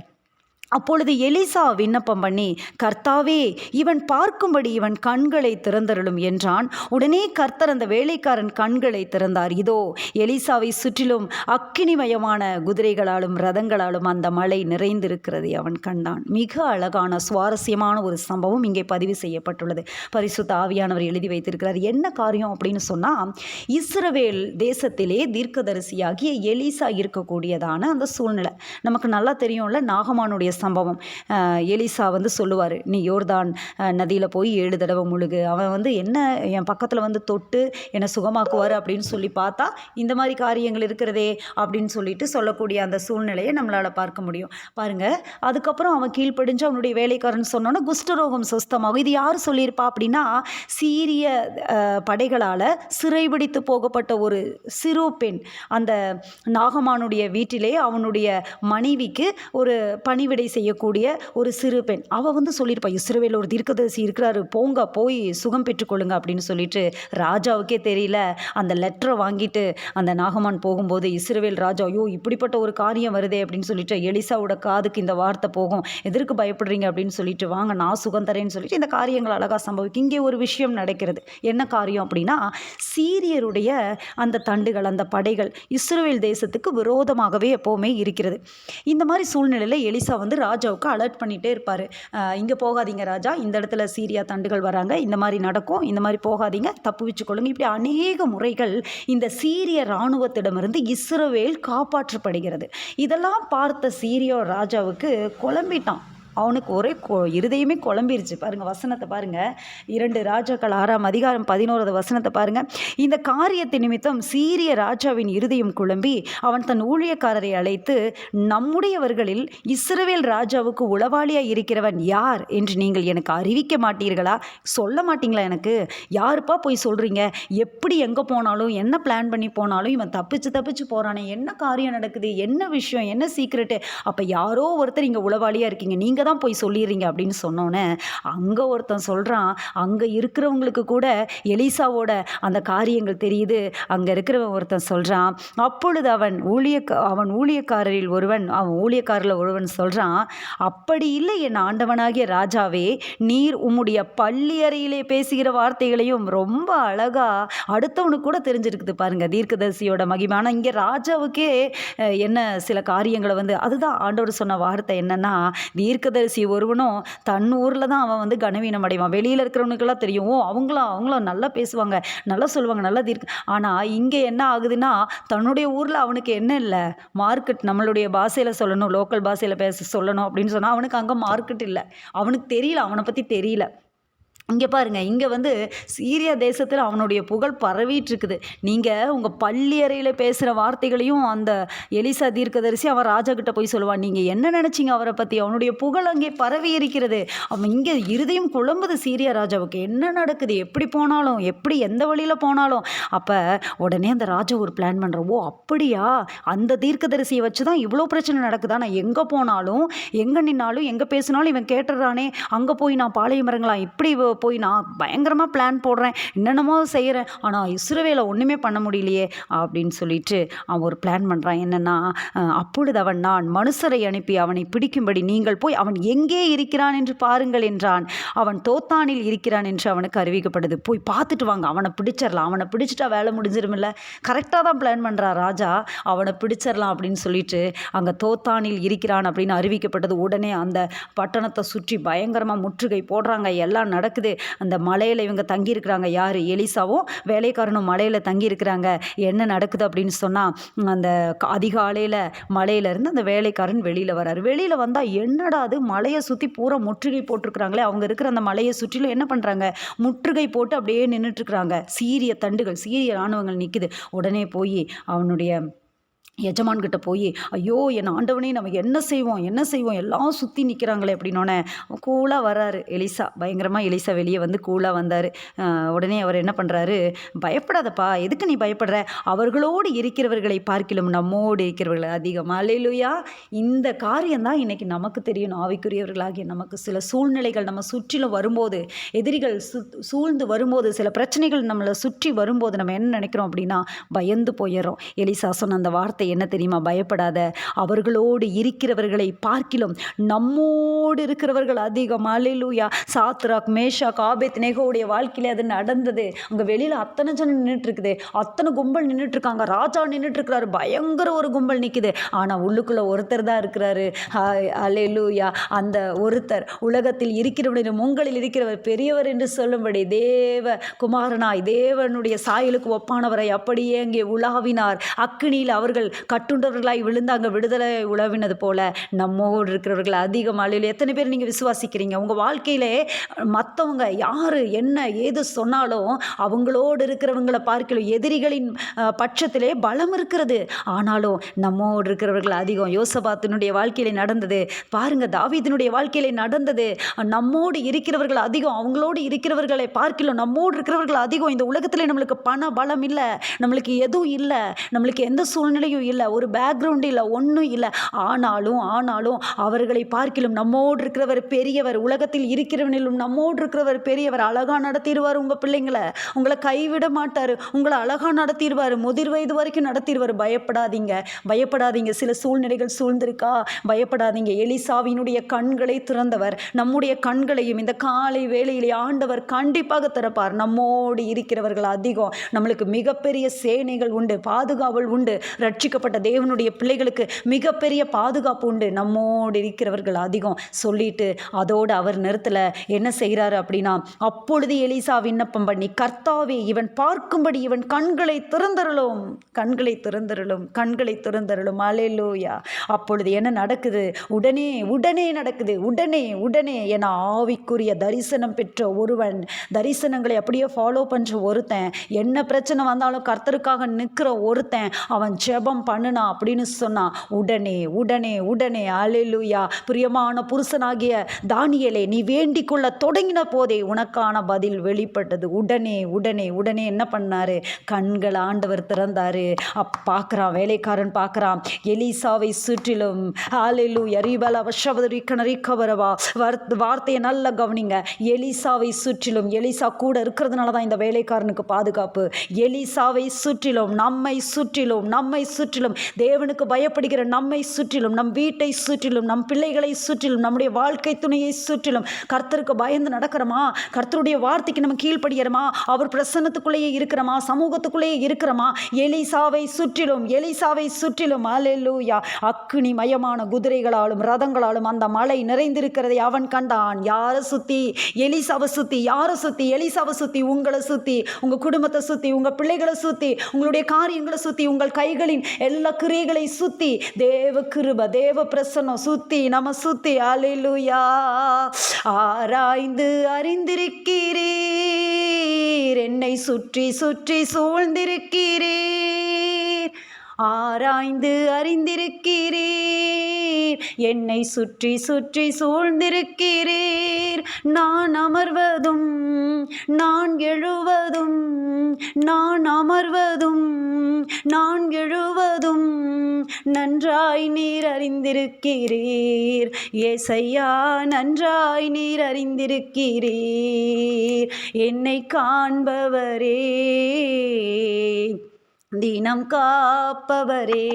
அப்பொழுது எலிசா விண்ணப்பம் பண்ணி, கர்த்தாவே, இவன் பார்க்கும்படி இவன் கண்களை திறந்தருளும் என்றான். உடனே கர்த்தர் அந்த வேலைக்காரன் கண்களை திறந்தார். இதோ எலிசாவை சுற்றிலும் அக்கினிமயமான குதிரைகளாலும் ரதங்களாலும் அந்த மலை நிறைந்திருக்கிறது அவன் கண்டான். மிக அழகான சுவாரஸ்யமான ஒரு சம்பவம் இங்கே பதிவு செய்யப்பட்டுள்ளது. பரிசுத்த ஆவியானவர் எழுதி வைத்திருக்கிறார். என்ன காரியம் அப்படின்னு சொன்னால், இஸ்ரவேல் தேசத்திலே தீர்க்கதரிசியாகிய எலிசா இருக்கக்கூடியதான அந்த சூழ்நிலை நமக்கு நல்லா தெரியும்ல. நாகமானுடைய சம்பவம். எலிசா சொல்லுவார், நீ யோர்தான் நதியில் போய் 7 தடவை முழுகு. அவன் என்ன என் பக்கத்தில் தொட்டு என்னை சுகமாக்குவார் அப்படின்னு சொல்லி பார்த்தா இந்த மாதிரி காரியங்கள் இருக்கிறதே அப்படின்னு சொல்லிட்டு சொல்லக்கூடிய அந்த சூழ்நிலையை நம்மளால் பார்க்க முடியும். பாருங்கள், அதுக்கப்புறம் அவன் கீழ்ப்படிஞ்சு அவனுடைய வேலைக்காரன் சொன்னோன்னா குஷ்டரோகம் சுஸ்தமாகும். இது யார் சொல்லியிருப்பா அப்படின்னா, சீரிய படைகளால் சிறைபிடித்து போகப்பட்ட ஒரு சிறு பெண் அந்த நாகமானுடைய வீட்டிலே அவனுடைய மனைவிக்கு ஒரு பணிவிடை செய்யக்கூடிய ஒரு சிறு பெண். அவள் சொல்லியிருப்பா, இஸ்ரவேல் ஒரு தீர்க்கதரிசி இருக்கிறாரு, போங்க போய் சுகம் பெற்றுக்கொள்ளுங்க அப்படின்னு சொல்லிட்டு ராஜாவுக்கே தெரியல. அந்த லெட்டரை வாங்கிட்டு அந்த நாகமான் போகும்போது இஸ்ரவேல் ராஜா, ஐயோ இப்படிப்பட்ட ஒரு காரியம் வருதே அப்படின்னு சொல்லிட்டு எலிசாவோட காதுக்கு இந்த வார்த்தை போகும். எதற்கு பயப்படுறீங்க அப்படின்னு சொல்லிட்டு, வாங்க நான் சுகம் தரேன்னு சொல்லிட்டு இந்த காரியங்கள் அழகாக சம்பவிக்கும். இங்கே ஒரு விஷயம் நடக்கிறது. என்ன காரியம் அப்படின்னா, சீரியருடைய அந்த தண்டுகள், அந்த படைகள் இஸ்ரவேல் தேசத்துக்கு விரோதமாகவே எப்போவுமே இருக்கிறது. இந்த மாதிரி சூழ்நிலையில் எலிசா ராஜாவுக்கு அலர்ட் பண்ணிகிட்டே இருப்பார். இங்கே போகாதீங்க ராஜா, இந்த இடத்துல சீரியா தண்டுகள் வராங்க, இந்த மாதிரி நடக்கும், இந்த மாதிரி போகாதீங்க, தப்பு வச்சுக்கொள்ளுங்க. இப்படி அநேக முறைகள் இந்த சீரிய இராணுவத்திடமிருந்து இஸ்ரவேல் காப்பாற்றப்படுகிறது. இதெல்லாம் பார்த்த சீரியா ராஜாவுக்கு குழம்பிட்டான். அவனுக்கு ஒரே இருதயமே குழம்பிருச்சு. பாருங்கள் வசனத்தை பாருங்கள். 2 ராஜாக்கள் 6ஆம் அதிகாரம் 11வது வசனத்தை பாருங்கள். இந்த காரியத்தை நிமித்தம் சீரிய ராஜாவின் இருதயம் குழம்பி அவன் தன் ஊழியக்காரரை அழைத்து, நம்முடையவர்களில் இஸ்ரவேல் ராஜாவுக்கு உளவாளியாக இருக்கிறவன் யார் என்று நீங்கள் எனக்கு அறிவிக்க மாட்டீர்களா? சொல்ல மாட்டீங்களா? எனக்கு யாருப்பா போய் சொல்கிறீங்க? எப்படி எங்கே போனாலும் என்ன பிளான் பண்ணி போனாலும் இவன் தப்பிச்சு போகிறானே, என்ன காரியம் நடக்குது, என்ன விஷயம், என்ன சீக்ரெட்டு? அப்போ யாரோ ஒருத்தர் இங்கே உளவாளியாக இருக்கீங்க, நீங்கள் தான் போய் சொல்லிடுறீங்க அப்படின்னு சொன்னோன்னே அங்கே ஒருத்தன் சொல்கிறான், அங்கே இருக்கிறவங்களுக்கு கூட எலிசாவோட அந்த காரியங்கள் தெரியுது. அங்கே இருக்கிறவன் ஒருத்தன் சொல்கிறான். அப்பொழுது அவன் ஊழியக்காரரில் ஒருவன் சொல்கிறான், அப்படி இல்லை என் ஆண்டவனாகிய ராஜாவே, நீர் உம்முடைய பள்ளி அறையிலே பேசுகிற வார்த்தைகளையும் ரொம்ப அழகா அடுத்தவனுக்கு கூட தெரிஞ்சிருக்குது. பாருங்க தீர்க்கதரிசியோட மகிமான. இங்கே ராஜாவுக்கே என்ன சில காரியங்களை அதுதான் ஆண்டவர் சொன்ன வார்த்தை என்னன்னா, தீர்க்கதரிசி ஒருவனும் தன் ஊரில் தான் அவன் கனவீனம் அடைவான். வெளியில் இருக்கிறவனுக்கெல்லாம் தெரியும், அவங்களும் நல்லா பேசுவாங்க, நல்லா சொல்லுவாங்க, நல்லா ஆனால் இங்கே என்ன ஆகுதுன்னா, தன்னுடைய ஊரில் அவனுக்கு என்ன இல்லை, மார்க்கெட், நம்மளுடைய பாஷையில் சொல்லணும், லோக்கல் பாஷையில் சொல்லணும் அப்படின்னு சொன்னால் அவனுக்கு அங்கே மார்க்கெட் இல்லை, அவனுக்கு தெரியல, அவனை பற்றி தெரியல. இங்கே பாருங்க, இங்கே வந்து சீரியா தேசத்தில் அவனுடைய புகழ் பரவிட்டு இருக்குது. நீங்கள் உங்கள் பள்ளி அறையில் பேசுகிற வார்த்தைகளையும் அந்த எலிசா தீர்க்கதரிசி அவன் ராஜா கிட்ட போய் சொல்லுவான். நீங்கள் என்ன நினச்சிங்க அவரை பற்றி? அவனுடைய புகழ் அங்கே பரவி இருக்கிறது. அவன் இங்கே இருதயம் குழம்புது சீரியா ராஜாவுக்கு. என்ன நடக்குது? எப்படி போனாலும், எப்படி எந்த வழியில் போனாலும். அப்போ உடனே அந்த ராஜா ஒரு பிளான் பண்ணுறான். ஓ அப்படியா, அந்த தீர்க்கதரிசியை வச்சு தான் இவ்வளோ பிரச்சனை நடக்குதா? நான் எங்கே போனாலும், எங்கே நின்னாலும், எங்கே பேசினாலும் இவன் கேட்டுறானே, அங்கே போய் நான் பாளையம் இறங்கலாம், இப்படி போய் நான் பயங்கரமாக பிளான் போடுறேன், என்னென்னமோ செய்கிறேன், ஆனால் இஸ்ரவேலை ஒன்றுமே பண்ண முடியலையே அப்படின்னு சொல்லிட்டு அவன் ஒரு பிளான் பண்ணுறான். என்னென்னா, அப்பொழுது அவன், நான் மனுஷரை அனுப்பி அவனை பிடிக்கும்படி நீங்கள் போய் அவன் எங்கே இருக்கிறான் என்று பாருங்கள் என்றான். அவன் தோத்தானில் இருக்கிறான் என்று அவனுக்கு அறிவிக்கப்படுது. போய் பார்த்துட்டு வாங்க, அவனை பிடிச்சிடலாம், அவனை பிடிச்சிட்டா வேலை முடிஞ்சிருமில்ல. கரெக்டாக தான் பிளான் பண்ணுறான் ராஜா, அவனை பிடிச்சிடலாம் அப்படின்னு சொல்லிட்டு அங்கே தோத்தானில் இருக்கிறான் அப்படின்னு அறிவிக்கப்பட்டது. உடனே அந்த பட்டணத்தை சுற்றி பயங்கரமாக முற்றுகை போடுறாங்க. எல்லாம் நடக்குது. அந்த மலையில் இவங்க தங்கியிருக்கிறாங்க. யார்? எலிசாவும் வேலைக்காரனும் மலையில் தங்கியிருக்கிறாங்க. என்ன நடக்குது அப்படின்னு சொன்னால், அந்த அதிகாலையில் மலையிலேருந்து அந்த வேலைக்காரன் வெளியில் வராரு. வெளியில் வந்தால் என்னடா அது, மலையை சுற்றி பூரா முற்றுகை போட்டிருக்கிறாங்களே. அவங்க இருக்கிற அந்த மலையை சுற்றிலும் என்ன பண்ணுறாங்க, முற்றுகை போட்டு அப்படியே நின்றுட்டுருக்குறாங்க. சீரிய தண்டுகள், சீரிய இராணுவங்கள் நிற்குது. உடனே போய் அவனுடைய எஜமான்கிட்ட போய், ஐயோ என் ஆண்டவனே, நம்ம என்ன செய்வோம், என்ன செய்வோம், எல்லாம் சுற்றி நிற்கிறாங்களே அப்படின்னோடனே கூலாக வர்றாரு எலிசா. பயங்கரமாக எலிசா வெளியே வந்து கூலாக வந்தார். உடனே அவர் என்ன பண்ணுறாரு, பயப்படாதப்பா, எதுக்கு நீ பயப்படுற, அவர்களோடு இருக்கிறவர்களை பார்க்கிலும் நம்மோடு இருக்கிறவர்கள் அதிகம். அல்லேலூயா. இந்த காரியம்தான் இன்றைக்கி நமக்கு தெரியணும். ஆவிக்குரியவர்களாகிய நமக்கு சில சூழ்நிலைகள் நம்ம சுற்றிலும் வரும்போது, எதிரிகள் சூழ்ந்து வரும்போது, சில பிரச்சனைகள் நம்மளை சுற்றி வரும்போது நம்ம என்ன நினைக்கிறோம் அப்படின்னா, பயந்து போயிடுறோம். எலிசா சொன்ன அந்த வார்த்தை என்ன தெரியுமா? பயப்படாத, அவர்களோடு இருக்கிறவர்களை பார்க்கிலும் நம்மோடு இருக்கிறவர்கள் அதிகம். அல்லேலூயா. சாத்ராக், மேஷாக், ஆபேத்நேகோவுடைய வாழ்க்கையில் அது நடந்தது. அங்கே வெளியில் அத்தனை ஜனம் நின்றுட்டு இருக்குது, அத்தனை கும்பல் நின்றுட்டு இருக்காங்க, ராஜா நின்றுட்டு இருக்கிறாரு, பயங்கர ஒரு கும்பல் நிற்குது. ஆனால் உள்ளுக்குள்ள ஒருத்தர் தான் இருக்கிறாரு. அல்லேலூயா. அந்த ஒருத்தர் உலகத்தில் இருக்கிறவனிலும் உங்களில் இருக்கிறவர் பெரியவர் என்று சொல்லும்படி தேவ குமாரனாய் தேவனுடைய சாயலுக்கு ஒப்பானவரை அப்படியே அங்கே உலாவினார். அக்கினியில் அவர்கள் கட்டுண்டவர்களாய் விழுந்தாங்க, விடுதலை உழவினது போல நம்மோடு இருக்கிறவர்கள் அதிகம். அல்லேலூயா. எத்தனை பேர் நீங்கள் விசுவாசிக்கிறீங்க? உங்கள் வாழ்க்கையிலே மற்றவங்க யார் என்ன ஏது சொன்னாலும் அவங்களோடு இருக்கிறவங்களை பார்க்கலும் எதிரிகளின் பட்சத்திலே பலம் இருக்கிறது. ஆனாலும் நம்மோடு இருக்கிறவர்கள் அதிகம். யோசபாத்தினுடைய வாழ்க்கையிலே நடந்தது பாருங்க, தாவீதினுடைய வாழ்க்கையிலே நடந்தது. நம்மோடு இருக்கிறவர்கள் அதிகம், அவங்களோடு இருக்கிறவர்களை பார்க்கலும் நம்மோடு இருக்கிறவர்கள் அதிகம். இந்த உலகத்திலே நம்மளுக்கு பண பலம் இல்லை, நம்மளுக்கு எதுவும் இல்லை, நம்மளுக்கு எந்த சூழ்நிலையும் இல்லை, ஒரு பேக்ரவுண்ட் இல்லை, ஒன்றும் இல்லை. ஆனாலும் அவர்களை பார்க்கிலும் நம்மோடு இருக்கிறவர் பெரியவர். உலகத்தில் இருக்கிறவனிலும் நம்மோடு இருக்கிறவர் பெரியவர். அழகாக நடத்திடுவார் உங்கள் பிள்ளைங்களை, உங்களை கைவிட மாட்டார், உங்களை அழகாக நடத்திடுவார், முதிர் வயது வரைக்கும் நடத்திடுவார். பயப்படாதீங்க. சில சூழ்நிலைகள் சூழ்ந்திருக்கா, பயப்படாதீங்க. எலிசாவினுடைய கண்களை திறந்தவர் நம்முடைய கண்களையும் இந்த காலை வேளையிலே ஆண்டவர் கண்டிப்பாக திறப்பார். நம்மோடு இருக்கிறவர்கள் அதிகம். நம்மளுக்கு மிகப்பெரிய சேனைகள் உண்டு, பாதுகாவல் உண்டு. ரட்சிக்கப்பட்ட தேவனுடைய பிள்ளைகளுக்கு மிகப்பெரிய பாதுகாப்பு உண்டு. நம்மோடு இருக்கிறவர்கள் அதிகம் சொல்லிட்டு அதோடு அவர் நேரத்தில் என்ன செய்கிறாரு அப்படின்னா, அப்பொழுது எலிசா விண்ணப்பம் பண்ணி, கர்த்தாவே, இவன் பார்க்கும்படி இவன் கண்களை திறந்தருளும். அல்லேலூயா. அப்பொழுது என்ன நடக்குது? உடனே நடக்குது. உடனே என ஆவிக்குரிய தரிசனம் பெற்ற ஒருவன், தரிசனங்களை அப்படியே ஃபாலோ பண்ணுற ஒருத்தன், என்ன பிரச்சனை வந்தாலும் கர்த்தருக்காக நிற்கிற ஒருத்தன், அவன் ஜெபம் பண்ணுனா அப்படின்னு சொன்னான். உடனே அல்லேலூயா. பிரியமான புருஷனாகிய தானியேலே, நீ வேண்டிக் கொள்ள தொடங்கின போதே உனக்கான பதில் வெளிப்பட்டது. உடனே என்ன பண்ணாரு? கண்கள் ஆண்டவர் திறந்தாரு. பார்க்குறான், வேலைக்காரன் பார்க்குறான், எலிசாவை சுற்றிலும் அல்லேலூயா ரிபல வஷவரிக்கனரிக்கவரவா. வார்த்தையை நல்லா கவனிங்க. எலிசாவை சுற்றிலும், எலிசா கூட இருக்கிறதுனால தான் இந்த வேலைக்காரனுக்கு பாதுகாப்பு. எலிசாவை சுற்றிலும், நம்மை சுற்றிலும், தேவனுக்கு பயப்படுகிற நம்மை சுற்றிலும், நம் வீட்டை சுற்றிலும், நம் பிள்ளைகளை சுற்றிலும், நம்முடைய வாழ்க்கை துணையை சுற்றிலும் கர்த்தருக்கு பயந்து நடக்கிறோமா? கர்த்தருடைய வார்த்தைக்கு நம்ம கீழ்ப்படுகிறோமா? அவர் பிரசன்னத்துக்குள்ளேயே இருக்கிறோமா? சமூகத்துக்குள்ளேயே இருக்கிறோமா? எலிசாவை சுற்றிலும் அல்லேலூயா. அக்கினி மயமான குதிரைகளாலும் ரதங்களாலும் அந்த மலை நிறைந்திருக்கிறதை அவன் கண்டான். யாரை சுற்றி? எலிசாவை சுற்றி. யாரை சுற்றி? எலிசாவை சுற்றி. உங்களை சுற்றி, உங்கள் குடும்பத்தை சுற்றி, உங்கள் பிள்ளைகளை சுற்றி, உங்களுடைய காரியங்களை சுற்றி, உங்கள் கைகளின் எல்லா கிரியைகளை சுத்தி தேவ கிருபை தேவ பிரசன்னம் சுத்தி நம்ம சுத்தி அல்லேலூயா. ஆராய்ந்து அறிந்திருக்கிறீர், என்னை சுற்றி சுற்றி சூழ்ந்திருக்கிறீர். ஆராய்ந்து அறிந்திருக்கிறீர், என்னை சுற்றி சுற்றி சூழ்ந்திருக்கிறீர். நான் அமர்வதும் நான் எழுவதும், நான் அமர்வதும் நான் எழுவதும் நன்றாய் நீர் அறிந்திருக்கிறீர். ஏசையா, நன்றாய் நீர் அறிந்திருக்கிறீர். என்னை காண்பவரே, தினம் காப்பவரே,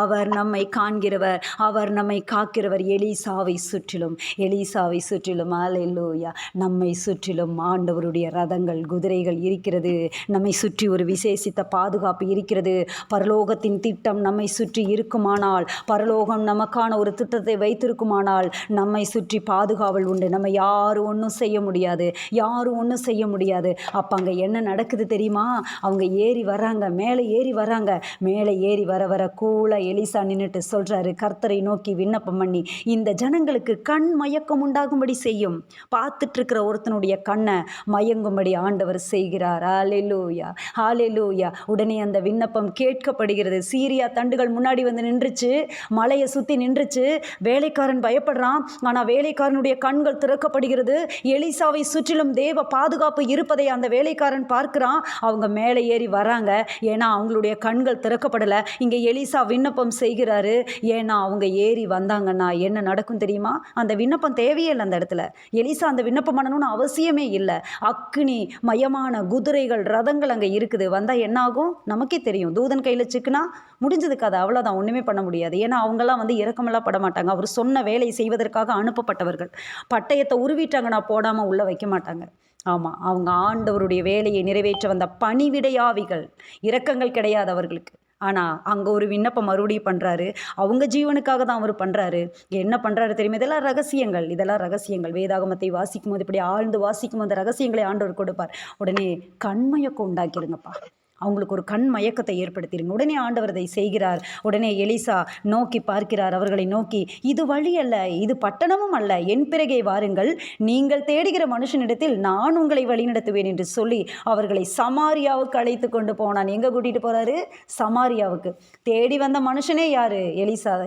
அவர் நம்மை காண்கிறவர், அவர் நம்மை காக்கிறவர். எலிசாவை சுற்றிலும், எலிசாவை சுற்றிலும் அல்லேலூயா, நம்மை சுற்றிலும் ஆண்டவருடைய ரதங்கள் குதிரைகள் இருக்கிறது. நம்மை சுற்றி ஒரு விசேஷித்த பாதுகாப்பு இருக்கிறது. பரலோகத்தின் திட்டம் நம்மை சுற்றி இருக்குமானால், பரலோகம் நமக்கான ஒரு திட்டத்தை வைத்திருக்குமானால் நம்மை சுற்றி பாதுகாவல் உண்டு. நம்ம யாரும் ஒன்றும் செய்ய முடியாது, யாரும் ஒன்றும் செய்ய முடியாது. அப்போ அங்கே என்ன நடக்குது தெரியுமா? அவங்க ஏறி வராங்க, மேலே ஏறி வராங்க. மேலே ஏறி வர வர கூட எலிசா நின்றுட்டு சொல்கிறாரு, கர்த்தரை நோக்கி விண்ணப்பம் பண்ணி, இந்த ஜனங்களுக்கு கண் மயக்கம் உண்டாகும்படி செய்யும். பார்த்துட்டு இருக்கிற ஒருத்தனுடைய கண்ணை மயங்கும்படி ஆண்டவர் செய்கிறார். ஹல்லேலூயா, ஹல்லேலூயா. உடனே அந்த விண்ணப்பம் கேட்கப்படுகிறது. சீரியா தண்டுகள் முன்னாடி வந்து நின்றுச்சு, மலையை சுற்றி நின்றுச்சு. வேலைக்காரன் பயப்படுறான், ஆனால் வேலைக்காரனுடைய கண்கள் திறக்கப்படுகிறது. எலிசாவை சுற்றிலும் தேவ பாதுகாப்பு இருப்பதை அந்த வேலைக்காரன் பார்க்கிறான். அவங்க மேலே ஏறி வராங்க, ஏன்னா அவங்களுடைய கண்கள் திறக்கப்படலை. இங்கே எலிசா விண்ணப்பம் செய்கிறாரு. ஏன்னா அவங்க ஏறி வந்தாங்கன்னா என்ன நடக்கும் தெரியுமா? அந்த விண்ணப்பம் தேவையே இல்லை. அந்த இடத்துல எலிசா அந்த விண்ணப்பம் பண்ணணும்னு அவசியமே இல்லை. அக்னி மயமான குதிரைகள் ரதங்கள் அங்கே இருக்குது. வந்தால் என்ன ஆகும் நமக்கே தெரியும். தூதன் கையில் சிக்குனா முடிஞ்சது கதை, அவ்வளோதான், ஒன்றுமே பண்ண முடியாது. ஏன்னா அவங்கெல்லாம் வந்து இரக்கமெல்லாம் பட மாட்டாங்க. அவர் சொன்ன வேலை செய்வதற்காக அனுப்பப்பட்டவர்கள். பட்டயத்தை உருவிட்டாங்கன்னா போடாமல் உள்ளே வைக்க மாட்டாங்க. ஆமாம், அவங்க ஆண்டவருடைய வேலையை நிறைவேற்ற வந்த பணிவிடையாவிகள். இரக்கங்கள் கிடையாது அவர்களுக்கு. ஆனால் அங்கே ஒரு விண்ணப்பம் மறுபடியும் பண்ணுறாரு. அவங்க ஜீவனுக்காக தான் அவர் பண்ணுறாரு. என்ன பண்ணுறாரு தெரியுமா? இதெல்லாம் ரகசியங்கள், இதெல்லாம் ரகசியங்கள். வேதாகமத்தை வாசிக்கும் போது, இப்படி ஆழ்ந்து வாசிக்கும் போது ரகசியங்களை ஆண்டவர் கொடுப்பார். உடனே கண்மயக்கம் உண்டாக்கிடுங்கப்பா, அவங்களுக்கு ஒரு கண் மயக்கத்தை ஏற்படுத்திடுங்க. உடனே ஆண்டவர் அதை செய்கிறார். உடனே எலிசா நோக்கி பார்க்கிறார், அவர்களை நோக்கி, இது வழி அல்ல, இது பட்டணமும் அல்ல, என் பிறகே வாருங்கள், நீங்கள் தேடுகிற மனுஷனிடத்தில் நான் உங்களை வழிநடத்துவேன் என்று சொல்லி அவர்களை சமாரியாவுக்கு அழைத்து கொண்டு போனான். எங்கே கூட்டிகிட்டு போகிறாரு? சமாரியாவுக்கு. தேடி வந்த மனுஷனே யார்?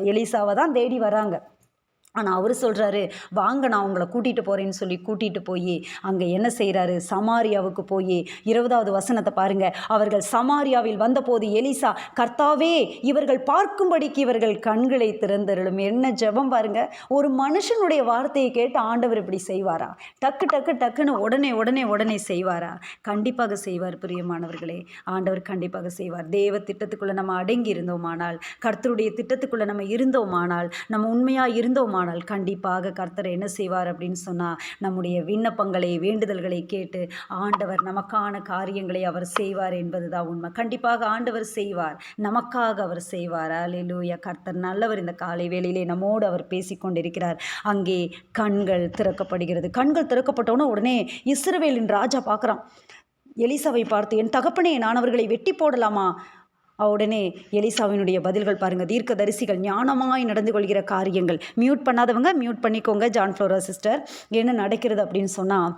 எலிசாவை தான் தேடி வராங்க. ஆனால் அவர் சொல்கிறாரு, வாங்க நான் உங்களை கூட்டிகிட்டு போகிறேன்னு சொல்லி கூட்டிகிட்டு போய் அங்கே என்ன செய்கிறாரு? சமாரியாவுக்கு போய் 20வது வசனத்தை பாருங்கள். அவர்கள் சமாரியாவில் வந்தபோது எலிசா, கர்த்தாவே, இவர்கள் பார்க்கும்படிக்கு இவர்கள் கண்களை திறந்தருளும். என்ன ஜெபம் பாருங்க! ஒரு மனுஷனுடைய வார்த்தையை கேட்டு ஆண்டவர் இப்படி செய்வாரா? டக்கு டக்கு டக்குன்னு உடனே உடனே உடனே செய்வாரா? கண்டிப்பாக செய்வார். பிரியமானவர்களே, ஆண்டவர் கண்டிப்பாக செய்வார். தேவ திட்டத்துக்குள்ளே நம்ம அடங்கி இருந்தோமானால், கர்த்தருடைய திட்டத்துக்குள்ளே நம்ம இருந்தோமானால், நம்ம உண்மையாக இருந்தோமானால், கண்டிப்பாக கர்த்தர் என்ன செய்வார் அப்படின்னு சொன்னால், நம்முடைய விண்ணப்பங்களை வேண்டுதல்களை கேட்டு ஆண்டவர் நமக்கான காரியங்களை அவர் செய்வார் என்பதுதான் உண்மை. கண்டிப்பாக ஆண்டவர் செய்வார், நமக்காக அவர் செய்வார். அல்லேலூயா, கர்த்தர் நல்லவர். இந்த காலை வேளையிலே நம்மோடு அவர் பேசிக்கொண்டிருக்கிறார். அங்கே கண்கள் திறக்கப்படுகிறது. கண்கள் திறக்கப்பட்டோன்னு உடனே இஸ்ரவேலின் ராஜா பார்க்குறான். எலிசாவை பார்த்து, என் தகப்பனே, நான் அவர்களை வெட்டி போடலாமா? உடனே எலிசாவினுடைய பதில்கள் பாருங்கள். தீர்க்கதரிசிகள் ஞானமாய் நடந்து கொள்கிற காரியங்கள். மியூட் பண்ணாதவங்க மியூட் பண்ணிக்கோங்க. ஜான் ஃப்ளோரா சிஸ்டர், என்ன நடக்கிறது அப்படின்னு சொன்னால்,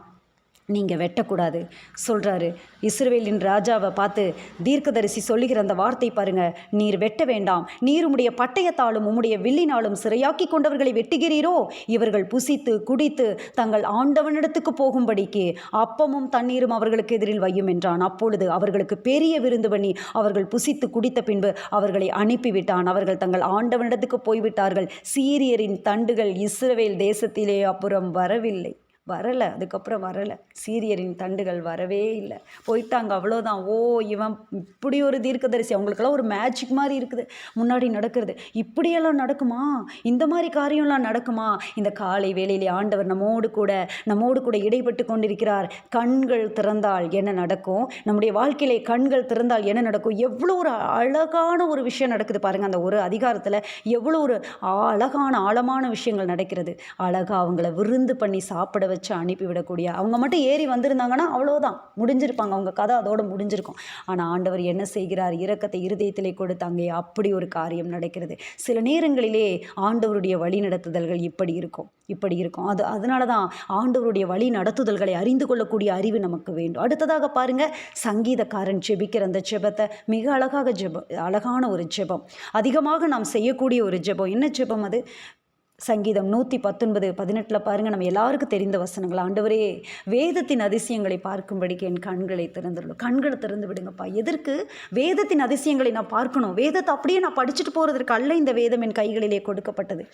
நீங்கள் வெட்டக்கூடாது சொல்கிறாரு. இஸ்ரவேலின் ராஜாவை பார்த்து தீர்க்கதரிசி சொல்லுகிற அந்த வார்த்தை பாருங்கள், நீர் வெட்ட வேண்டாம், நீர் உம்முடைய பட்டயத்தாலும் உம்முடைய வில்லினாலும் சிறையாக்கி கொண்டவர்களை வெட்டுகிறீரோ? இவர்கள் புசித்து குடித்து தங்கள் ஆண்டவனிடத்துக்கு போகும்படிக்கு அப்பமும் தண்ணீரும் அவர்களுக்கு எதிரில் வையும் என்றான். அப்பொழுது அவர்களுக்கு பெரிய விருந்து பண்ணி அவர்கள் புசித்து குடித்த பின்பு அவர்களை அனுப்பிவிட்டான். அவர்கள் தங்கள் ஆண்டவனிடத்துக்கு போய்விட்டார்கள். சீரியரின் தண்டுகள் இஸ்ரவேல் தேசத்திலே அப்புறம் வரலை. அதுக்கப்புறம் வரலை. சீரியரின் தண்டுகள் வரவே இல்லை, போயிட்டாங்க, அவ்வளோதான். ஓ, இவன் இப்படி ஒரு தீர்க்கதரிசி. அவங்களுக்கெல்லாம் ஒரு மேஜிக் மாதிரி இருக்குது முன்னாடி நடக்கிறது. இப்படியெல்லாம் நடக்குமா? இந்த மாதிரி காரியம்லாம் நடக்குமா? இந்த காலை வேளையிலே ஆண்டவர் நம்மோடு கூட இடைப்பட்டு கொண்டிருக்கிறார். கண்கள் திறந்தால் என்ன நடக்கும்? நம்முடைய வாழ்க்கையிலே கண்கள் திறந்தால் என்ன நடக்கும்? எவ்வளோ ஒரு அழகான ஒரு விஷயம் நடக்குது பாருங்கள். அந்த ஒரு அதிகாரத்தில் எவ்வளோ ஒரு அழகான ஆழமான விஷயங்கள் நடக்கிறது. அழகாக அவங்கள விருந்து பண்ணி சாப்பிட வச்சு வச்சு அனுப்பிவிடக்கூடிய, அவங்க மட்டும் ஏறி வந்திருந்தாங்கன்னா அவ்வளோதான், முடிஞ்சிருப்பாங்க, அவங்க கதை அதோடு முடிஞ்சிருக்கும். ஆனால் ஆண்டவர் என்ன செய்கிறார்? இரக்கத்தை இருதயத்திலே கொடுத்தாங்க, அப்படி ஒரு காரியம் நடக்கிறது. சில நேரங்களிலே ஆண்டவருடைய வழி நடத்துதல்கள் இப்படி இருக்கும். அதனால தான் ஆண்டவருடைய வழி நடத்துதல்களை அறிந்து கொள்ளக்கூடிய அறிவு நமக்கு வேண்டும். அடுத்ததாக பாருங்க, சங்கீதக்காரன் ஜெபிக்கிற அந்த ஜெபத்தை மிக அழகான ஒரு ஜெபம், அதிகமாக நாம் செய்யக்கூடிய ஒரு ஜெபம். என்ன ஜெபம் அது? சங்கீதம் 119:18 பாருங்கள், நம்ம எல்லாருக்கும் தெரிந்த வசனங்கள். ஆண்டவரே, வேதத்தின் அதிசயங்களை பார்க்கும்படிக்கு என் கண்களை திறந்துவிடும். கண்களை திறந்து விடுங்கப்பா. எதற்கு? வேதத்தின் அதிசயங்களை நான் பார்க்கணும். வேதத்தை அப்படியே நான் படிச்சுட்டு போகிறதற்கு அல்ல இந்த வேதம் என் கைகளிலே கொடுக்கப்பட்டது.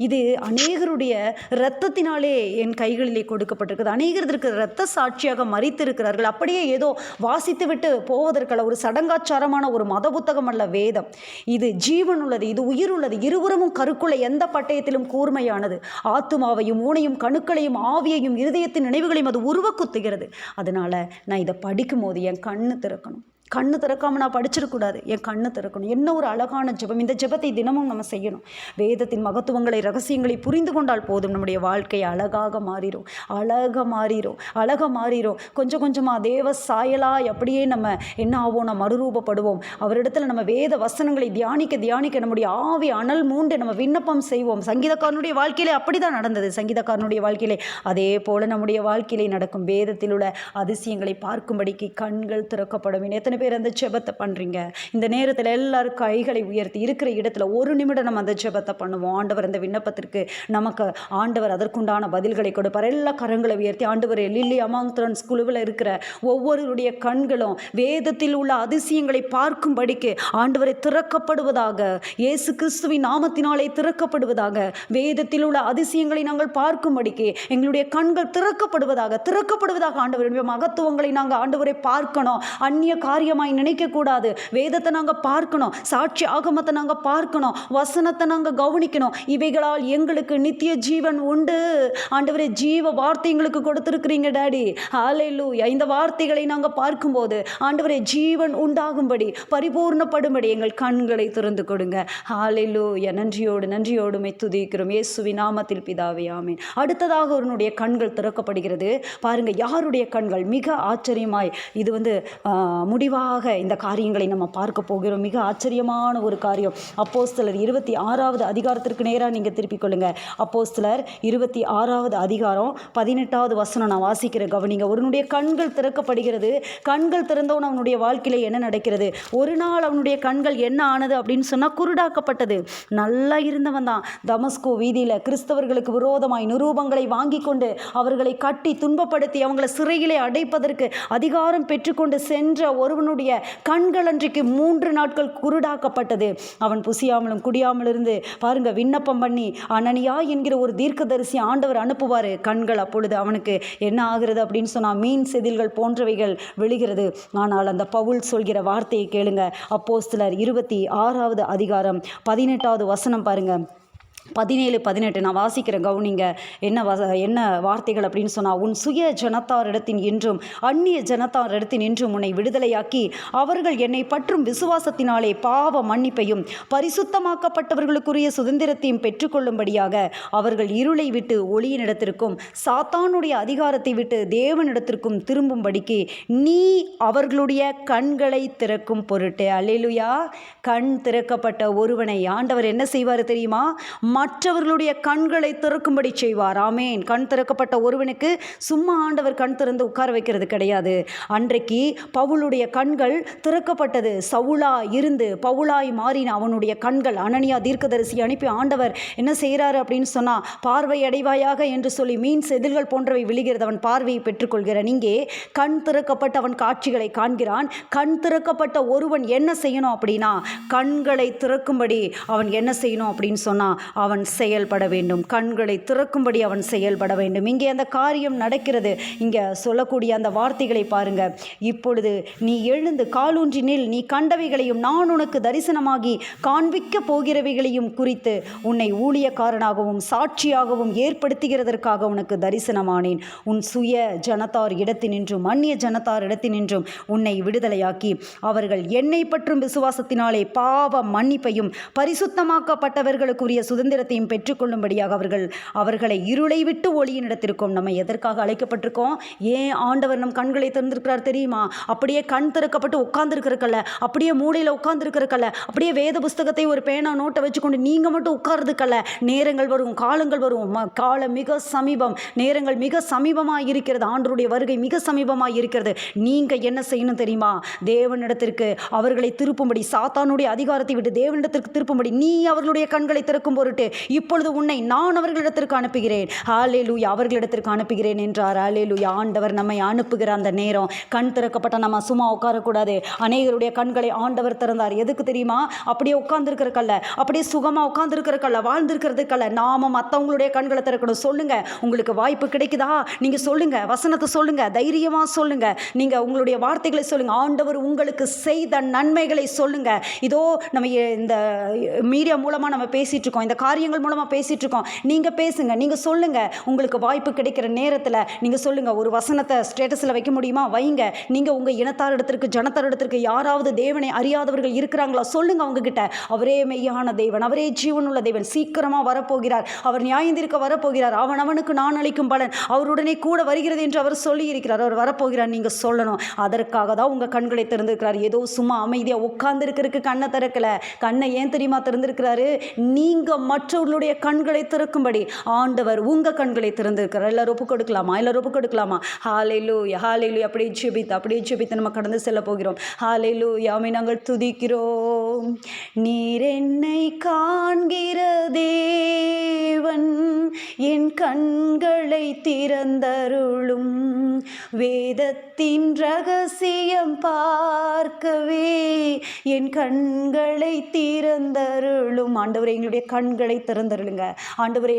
இது அநேகருடைய இரத்தத்தினாலே என் கைகளிலே கொடுக்கப்பட்டிருக்குது. அநேகருக்கு இரத்த சாட்சியாக மரித்திருக்கிறார்கள். அப்படியே ஏதோ வாசித்து விட்டு போவதற்கல்ல, ஒரு சடங்காச்சாரமான ஒரு மத புத்தகம் அல்ல வேதம். இது ஜீவன் உள்ளது, இது உயிர் உள்ளது, இருபுறமும் கருக்குள்ள எந்த பட்டயத்திலும் கூர்மையானது, ஆத்துமாவையும் ஊனையும் கணுக்களையும் ஆவியையும் இருதயத்தின் நினைவுகளையும் அது உருவக்குத்துகிறது. அதனால நான் இதை படிக்கும் போது என் கண்ணு திறக்கணும். கண்ணு திறக்காமல் நான் படிச்சிடக்கூடாது, என் கண்ணு திறக்கணும். என்ன ஒரு அழகான ஜெபம்! இந்த ஜெபத்தை தினமும் நம்ம செய்யணும். வேதத்தின் மகத்துவங்களை, ரகசியங்களை புரிந்து கொண்டால் போதும், நம்முடைய வாழ்க்கை அழகாக மாறிடும். கொஞ்சம் கொஞ்சமாக தேவ சாயலாய் அப்படியே நம்ம என்ன ஆவோம்? நம்ம மறுரூபப்படுவோம். அவரிடத்துல நம்ம வேத வசனங்களை தியானிக்க நம்முடைய ஆவி அனல் மூண்டு நம்ம விண்ணப்பம் செய்வோம். சங்கீதக்காரனுடைய வாழ்க்கையிலே அப்படிதான் நடந்தது. சங்கீதக்காரனுடைய வாழ்க்கையிலே அதே போல நம்முடைய வாழ்க்கையிலே நடக்கும். வேதத்தில் உள்ள அதிசயங்களை பார்க்கும்படிக்கு கண்கள் திறக்கப்படும். எத்தனை பேர் அந்த ஜெபத்தை பண்ணுறீங்க? இந்த நேரத்தில் எல்லாரும் கைகளை உயர்த்தி இருக்கிற இடத்துல ஒரு நிமிடம் நம்ம அந்த ஜெபத்தை பண்ணுவோம். ஆண்டவர் அந்த விண்ணப்பத்திற்கு நமக்கு ஆண்டவர் அதற்குண்டான பதில்களை கொடுப்பார். எல்லா கரங்களை உயர்த்தி, ஆண்டவரே, லில்லி அமாங்த்ரன்ஸ் குழுவில் இருக்கிற ஒவ்வொருடைய கண்களும் வேதத்தில் உள்ள அதிசயங்களை பார்க்கும்படிக்கு ஆண்டவரை திறக்கப்படுவதாக, இயேசு கிறிஸ்துவின் நாமத்தினாலே திறக்கப்படுவதாக. வேதத்தில் உள்ள அதிசயங்களை நாங்கள் பார்க்கும்படிக்கு எங்களுடைய கண்கள் திறக்கப்படுவதாக ஆண்டவருடைய மகத்துவங்களை நாங்கள் ஆண்டவரை பார்க்கணும். அந்நிய காரியமாய் நினைக்கக்கூடாது. வேதத்தை நாங்கள் பார்க்கணும், சாட்சி ஆகமத்தை நாங்கள் பார்க்கணும், வசனத்தை நாங்கள் கவனிக்கணும். இவைகளால் எங்களுக்கு நித்திய ஜீவன் உண்டு. ஆண்டவரே, ஜீவ வார்த்தை எங்களுக்கு கொடுத்திருக்கிறீங்க டாடி. ஹல்லேலூயா. இந்த வார்த்தைகளை நாங்கள் பார்க்கும்போது ஆண்டவரே, ஜீவன் உண்டாகும்படி, பரிபூர்ணப்படும்படி எங்கள் கண்களை திறந்து கொடுங்க. ஹல்லேலூயா. நன்றியோடு துதிக்கிறோம் இயேசுவின் நாமத்தில் பிதாவே, ஆமென். அடுத்ததாக அவருடைய கண்கள் திறக்கப்படுகிறது. பாருங்க, யாருடைய கண்கள்? மிக ஆச்சரியமாய் இது முடிவாக இந்த காரியங்களை நம்ம பார்க்க போகிறோம். மிக ஆச்சரியமான ஒரு காரியம். அப்போஸ்தலர் 26வது அதிகாரத்திற்கு நேராக நீங்கள் திருப்பிக் கொள்ளுங்க. அப்போஸ்தலர் 26வது அதிகாரம் 18வது வசனம் நான் வாசிக்கிற கவனிங்க. ஒருவனுடைய கண்கள் திறக்கப்படுகிறது. கண்கள் திறந்தவன் அவனுடைய வாழ்க்கையில என்ன நடக்கிறது? ஒரு நாள் அவனுடைய கண்கள் என்ன ஆனது அப்படின்னு சொன்னால், குருடாக்கப்பட்டது. நல்லா இருந்தவன் தான் தமஸ்கோ வீதியில் கிறிஸ்தவர்களுக்கு விரோதமாய் நிரூபங்களை வாங்கி கொண்டு அவர்களை கட்டி துன்பப்படுத்தி அவங்களை சிறையிலே அடைப்பதற்கு அதிகாரம் பெற்றுக்கொண்டு சென்ற ஒருவனுடைய கண்கள் அன்றைக்கு 3 நாட்கள் குருடாக்கப்பட்டது. அவன் புசியாமலும் குடியாமல் இருந்து பாருங்க, விண்ணப்பம் பண்ணி அனனியா என்கிற ஒரு தீர்க்கதரிசி ஆண்டவர் அனுப்புவார். கண்கள் அப்பொழுது அவனுக்கு என்ன ஆகிறது அப்படின்னு சொன்னால், மீன் செதில்கள் போன்றவைகள் விழுகிறது. ஆனால் அந்த பவுல் சொல்கிற வார்த்தையை கேளுங்க. அப்போஸ்தலர் 26வது அதிகாரம் 18வது வசனம் பாருங்க. 17-18 நான் வாசிக்கிறேன், கவுனிங்க. என்ன வார்த்தைகள் அப்படின்னு சொன்னால், உன் சுய ஜனத்தாரிடத்தின் என்றும் அந்நிய ஜனத்தாரிடத்தின் என்றும் உன்னை விடுதலையாக்கி அவர்கள் என்னை பற்றும் விசுவாசத்தினாலே பாவ மன்னிப்பையும் பரிசுத்தமாக்கப்பட்டவர்களுக்குரிய சுதந்திரத்தையும் பெற்றுக்கொள்ளும்படியாக அவர்கள் இருளை விட்டு ஒளியினிடத்திற்கும் சாத்தானுடைய அதிகாரத்தை விட்டு தேவனிடத்திற்கும் திரும்பும்படிக்கு நீ அவர்களுடைய கண்களை திறக்கும் பொருட்டு. அல்லேலூயா. கண் திறக்கப்பட்ட ஒருவனை ஆண்டவர் என்ன செய்வார் தெரியுமா? மற்றவர்களுடைய கண்களை திறக்கும்படி செய்வார். ஆமேன். கண் திறக்கப்பட்ட ஒருவனுக்கு சும்மா ஆண்டவர் கண் திறந்து உட்கார வைக்கிறது கிடையாது. அன்றைக்கு பவுலுடைய கண்கள் திறக்கப்பட்டது. சவுலா இருந்து பவுலாய் மாறின அவனுடைய கண்கள். அனனியா தீர்க்கதரிசி அனுப்பி ஆண்டவர் என்ன செய்கிறாரு அப்படின்னு சொன்னால், பார்வை அடைவாயாக என்று சொல்லி மீன் செதில்கள் போன்றவை விழுகிறது. அவன் பார்வையை பெற்றுக்கொள்கிறான். இங்கே கண் திறக்கப்பட்ட அவன் காட்சிகளை காண்கிறான். கண் திறக்கப்பட்ட ஒருவன் என்ன செய்யணும் அப்படின்னா, கண்களை திறக்கும்படி அவன் என்ன செய்யணும் அப்படின்னு சொன்னால், அவன் செயல்பட வேண்டும். கண்களை திறக்கும்படி அவன் செயல்பட வேண்டும். இங்கே அந்த காரியம் நடக்கிறது. இங்கே சொல்லக்கூடிய அந்த வார்த்தைகளை பாருங்க. இப்பொழுது நீ எழுந்து காலூன்றி நில், நீ கண்டவைகளையும் நான் உனக்கு தரிசனமாகி காண்பிக்க போகிறவைகளையும் குறித்து உன்னை ஊழியக்காரனாகவும் சாட்சியாகவும் ஏற்படுத்துகிறதற்காக உனக்கு தரிசனமானேன். உன் சுய ஜனத்தார் இடத்தினின்றும் அந்நிய ஜனத்தார் இடத்தினின்றும் உன்னை விடுதலையாக்கி அவர்கள் என்னை பற்றும் விசுவாசத்தினாலே பாவ மன்னிப்பையும் பரிசுத்தமாக்கப்பட்டவர்களுக்குரிய சுதந்திர சுதந்திரத்தையும் பெற்றுக்கொள்ளும்படியாக அவர்களை இருளை விட்டு ஒளியினிடத்திற்கும். நம்ம எதற்காக அழைக்கப்பட்டிருக்கோம்? ஏன் ஆண்டவர் நம் கண்களை திறந்திருக்கிறார் தெரியுமா? அப்படியே கண் திறக்கப்பட்டு உட்கார்ந்துருக்கிறக்கல்ல, அப்படியே மூளையில் உட்கார்ந்துருக்கிறக்கல்ல, அப்படியே வேத புஸ்தகத்தை ஒரு பேனா நோட்டை வச்சுக்கொண்டு நீங்கள் மட்டும் உட்கார்றதுக்கல்ல. நேரங்கள் வரும், காலங்கள் வரும், காலம் மிக சமீபம், நேரங்கள் மிக சமீபமாக இருக்கிறது, ஆண்டவருடைய வருகை மிக சமீபமாக இருக்கிறது. நீங்கள் என்ன செய்யணும் தெரியுமா? தேவனிடத்திற்கு அவர்களை திருப்பும்படி, சாத்தானுடைய அதிகாரத்தை விட்டு தேவனிடத்திற்கு திருப்பும்படி நீ அவர்களுடைய கண்களை திறக்கும் பொருட்டு இப்பொழுது உன்னை நான் அவர்களிடத்திற்கு அனுப்புகிறேன். ஹல்லேலூயா, அவர்களிடத்திற்கு அனுப்புகிறேன் என்றார். ஹல்லேலூயா. ஆண்டவர் நம்மை அனுப்புகிற அந்த நேரம் கண் திறக்கப்பட்ட நம்ம சும்மா உட்காரக்கூடாது. அநேகருடைய கண்களை ஆண்டவர் திறந்தார். எதுக்கு தெரியுமா? அப்படியே உட்கார்ந்துருக்கிறக்கல்ல, அப்படியே சுகமாக உட்கார்ந்துருக்கிறக்கல்ல, வாழ்ந்திருக்கிறதுக்கல்ல. நாம மற்றவங்களுடைய கண்களை திறக்கணும். சொல்லுங்க, உங்களுக்கு வாய்ப்பு கிடைக்குதா? நீங்க சொல்லுங்க, வசனத்தை சொல்லுங்க, தைரியமா சொல்லுங்க, நீங்க உங்களுடைய வார்த்தைகளை சொல்லுங்க, ஆண்டவர் உங்களுக்கு செய்த நன்மைகளை சொல்லுங்க. இதோ நம்ம இந்த மீடியா மூலமா நம்ம பேசிட்டு இருக்கோம், இந்த காரியங்கள் மூலமா பேசிட்டு இருக்கோம். நீங்க பேசுங்க, நீங்க சொல்லுங்க. உங்களுக்கு வாய்ப்பு கிடைக்கிற நேரத்தில் நீங்க சொல்லுங்க. ஒரு வசனத்தை ஸ்டேட்டஸில் வைக்க முடியுமா? வைங்க. நீங்க உங்க இனத்தாரிடத்திற்கு, ஜனத்தாரிடத்திற்கு யாராவது தேவனை அறியாதவர்கள் இருக்கிறாங்களா? சொல்லுங்க அவங்க கிட்ட. அவரே மெய்யான தேவன், அவரே ஜீவனுள்ள தேவன், சீக்கிரமா வரப்போகிறார், அவர் நியாயந்திருக்க வரப்போகிறார், அவனுக்கு நான் அளிக்கும் பலன் அவருடனே கூட வருகிறது என்று அவர் சொல்லி இருக்கிறார். அவர் வரப்போகிறார். நீங்க சொல்லணும். அதற்காக தான் உங்க கண்களை திறந்திருக்கிறார். ஏதோ சும்மா அமைதியா உட்கார்ந்து இருக்கிறதுக்கு கண்ணை திறக்கல. கண்ணை ஏன் தெரியுமா திறந்திருக்கிறாரு? நீங்க மற்றவர்களுடைய கண்களை திறக்கும்படி ஆண்டவர் உங்க கண்களை திறந்திருக்கிறார். எல்லாரும் ஒப்பு கொடுக்கலாமா? எல்லாரும் ஒப்பு கொடுக்கலாமா? ஹல்லேலூயா, ஹல்லேலூயா. அப்படியே ஜெபித்து நம்ம கடந்து செல்ல போகிறோம். ஹல்லேலூயா. ஆமென். நாங்கள் துதிக்கிறோம். நீர் என்னை காண்கிற தேவன், என் கண்களை திறந்தருளும், வேதத்தின் ரகசியம் பார்க்கவே என் கண்களை திறந்தருளும். ஆண்டவரே, எங்களுடைய கண்களை திறந்தருளுங்க. ஆண்டவரே,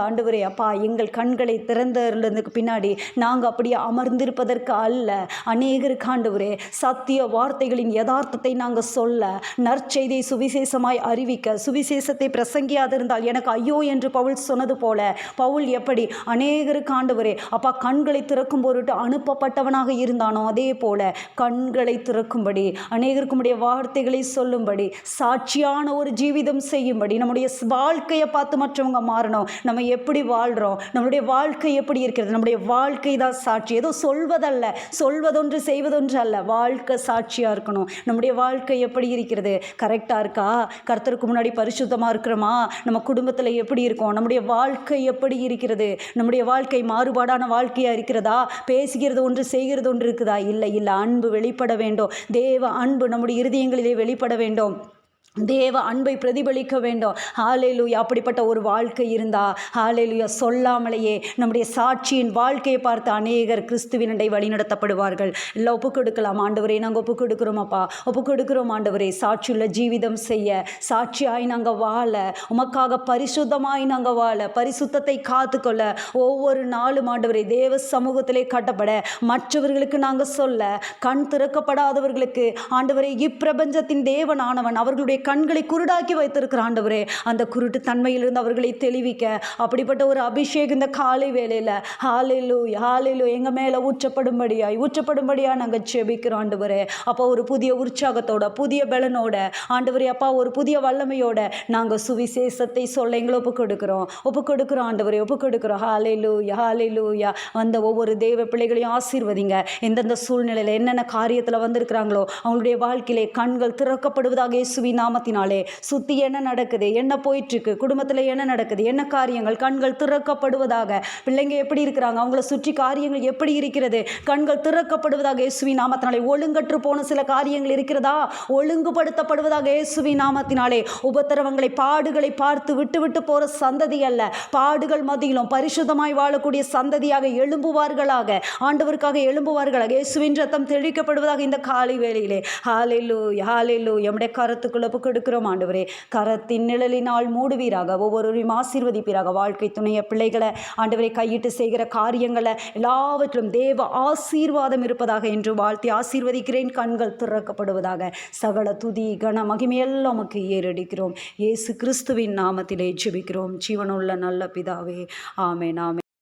ஆண்டவரே அப்பா, எங்கள் கண்களை திறந்தருளுக்கு பின்னாடி நாங்கள் அப்படியே அமர்ந்திருப்பதற்கு அல்ல, அநேகருக்கு ஆண்டவரே சத்திய வார்த்தைகளின் யதார்த்தத்தை நாங்கள் சொல்ல, நற்செய்தியை சுவிசேஷமாய் அறிவிக்க, சுவிசேஷத்தை பிரசங்கியாதிருந்தால் எனக்கு ஐயோ என்று பவுல் சொன்னது போல, பவுல் எப்படி அநேகருக்கு ஆண்டவரே அப்பா கண்களை திறக்கும் பொருட்டு அனுப்பப்பட்டவனாக இருந்தானோ, அதே போல கண்களை திறக்கும்படி, அநேகருக்குடைய வார்த்தைகளை சொல்லும்படி, சாட்சியான ஒரு ஜீவிதம் செய்யும்படி, நம்முடைய வாழ்க்கையை பார்த்து மற்றவங்க மாறணும். நம்ம எப்படி வாழ்கிறோம், நம்முடைய வாழ்க்கை எப்படி இருக்கிறது, நம்முடைய வாழ்க்கை தான் சாட்சி. ஏதோ சொல்வதல்ல, சொல்வதொன்று செய்வதொன்று அல்ல, வாழ்க்கை சாட்சியாக இருக்கணும். நம்முடைய வாழ்க்கை எப்படி இருக்கிறது? கரெக்டாக இருக்கா? கர்த்தருக்கு முன்னாடி பரிசுத்தமாக இருக்கிறோமா? நம்ம குடும்பத்தில் எப்படி இருக்கோம்? நம்முடைய வாழ்க்கை எப்படி இருக்கிறது? நம்முடைய வாழ்க்கை மாறுபாடான வாழ்க்கையாக இருக்கிறதா? பேசுகிறது ஒன்று, செய்கிறது ஒன்று இருக்குதா? இல்லை. அன்பு வெளிப்பட வேண்டும். தேவ அன்பு நம்முடைய இருதயங்களிலே வெளிப்பட வேண்டும். தேவ அன்பை பிரதிபலிக்க வேண்டும். ஹல்லேலூயா. அப்படிப்பட்ட ஒரு வாழ்க்கை இருந்தா, ஹல்லேலூயா, சொல்லாமலேயே நம்முடைய சாட்சியின் வாழ்க்கையை பார்த்து அநேகர் கிறிஸ்துவினண்டை வழிநடத்தப்படுவார்கள். எல்லாம் ஒப்பு கொடுக்கலாம். ஆண்டவரே, நாங்கள் ஒப்பு கொடுக்குறோம் அப்பா, ஒப்பு கொடுக்குறோம் ஆண்டவரே. சாட்சியுள்ள ஜீவிதம் செய்ய, சாட்சியாய் நாங்கள் வாழ, உமக்காக பரிசுத்தமாய் நாங்கள் வாழ, பரிசுத்தத்தை காத்துக்கொள்ள, ஒவ்வொரு நாளும் ஆண்டவரே தேவ சமூகத்திலே காட்டப்பட, மற்றவர்களுக்கு நாங்கள் சொல்ல, கண் திறக்கப்படாதவர்களுக்கு ஆண்டவரே இப்பிரபஞ்சத்தின் தேவனானவன் அவர்களுடைய கண்களை குருடாக்கி வைத்திருக்கிற ஆண்டவரே, அந்த குருட்டு தன்மையிலிருந்து அவர்களை தெளிவிக்க, அப்படிப்பட்ட ஒரு அபிஷேகம் இந்த காலை வேளையில் ஹல்லேலூயா, ஹல்லேலூயா எங்கள் மேலே ஊற்றப்படும்படியா நாங்கள் ஜெபிக்கிறோம் ஆண்டவரே. அப்போ ஒரு புதிய உற்சாகத்தோட, புதிய பலனோட ஆண்டவரே அப்பா, ஒரு புதிய வல்லமையோட நாங்கள் சுவிசேஷத்தை சொல்ல எங்களை ஒப்பு கொடுக்குறோம் ஆண்டவரே, ஒப்பு கொடுக்குறோம். ஹல்லேலூயா, ஹல்லேலூயா. வந்த ஒவ்வொரு தேவ பிள்ளைகளையும் ஆசீர்வதிங்க. எந்தெந்த சூழ்நிலையில் என்னென்ன காரியத்தில் வந்திருக்கிறாங்களோ அவங்களுடைய வாழ்க்கையிலே கண்கள் திறக்கப்படுவதாக இயேசுவின் நாமத்தினாலே. சுத்தி என்ன நடக்குது, என்ன போயிட்டு இருக்கு, குடும்பத்தில் என்ன நடக்குது, என்ன காரியங்கள், கண்கள் திறக்கப்படுவதாக. பிள்ளைங்க எப்படி இருக்கிறாங்க, அவங்கள சுற்றி காரியங்கள் எப்படி இருக்கிறது, கண்கள் திறக்கப்படுவதாக இயேசுவின் நாமத்தினாலே. ஒழுங்கற்று போன சில காரியங்கள் இருக்கிறதா, ஒழுங்குபடுத்தப்படுவதாக இயேசுவின் நாமத்தினாலே. உபத்திரவங்களை, பாடுகளை பார்த்து விட்டு போற சந்ததி அல்ல, பாடுகள் மத்தியிலும் பரிசுத்தமாய் வாழக்கூடிய சந்ததியாக எழும்புவார்களாக, ஆண்டவருக்காக எழும்புவார்களாக. இயேசுவின் ரத்தம் தெளிக்கப்படுவதாக இந்த காலை வேளையிலே. ஹல்லேலூயா, ஹல்லேலூயா. நம்முடைய கரத்துக்குள்ள ஒப்பு கொடுக்கிறோம் ஆண்டவரே. கரத்தின் நிழலினால் மூடுவீராக, ஒவ்வொருவரையும் ஆசீர்வதிப்பீராக. வாழ்க்கை துணைய பிள்ளைகளை ஆண்டவரை கையிட்டு செய்கிற காரியங்களை எல்லாவற்றும் தேவ ஆசீர்வாதம் இருப்பதாக என்று வாழ்த்தி ஆசீர்வதிக்கிறேன். கண்கள் திறக்கப்படுவதாக. சகல துதி கன மகிமையெல்லாம் நமக்கு ஏறடிக்கிறோம். இயேசு கிறிஸ்துவின் நாமத்திலே ஜெபிக்கிறோம். ஜீவனுள்ள நல்ல பிதாவே. ஆமென், ஆமென்.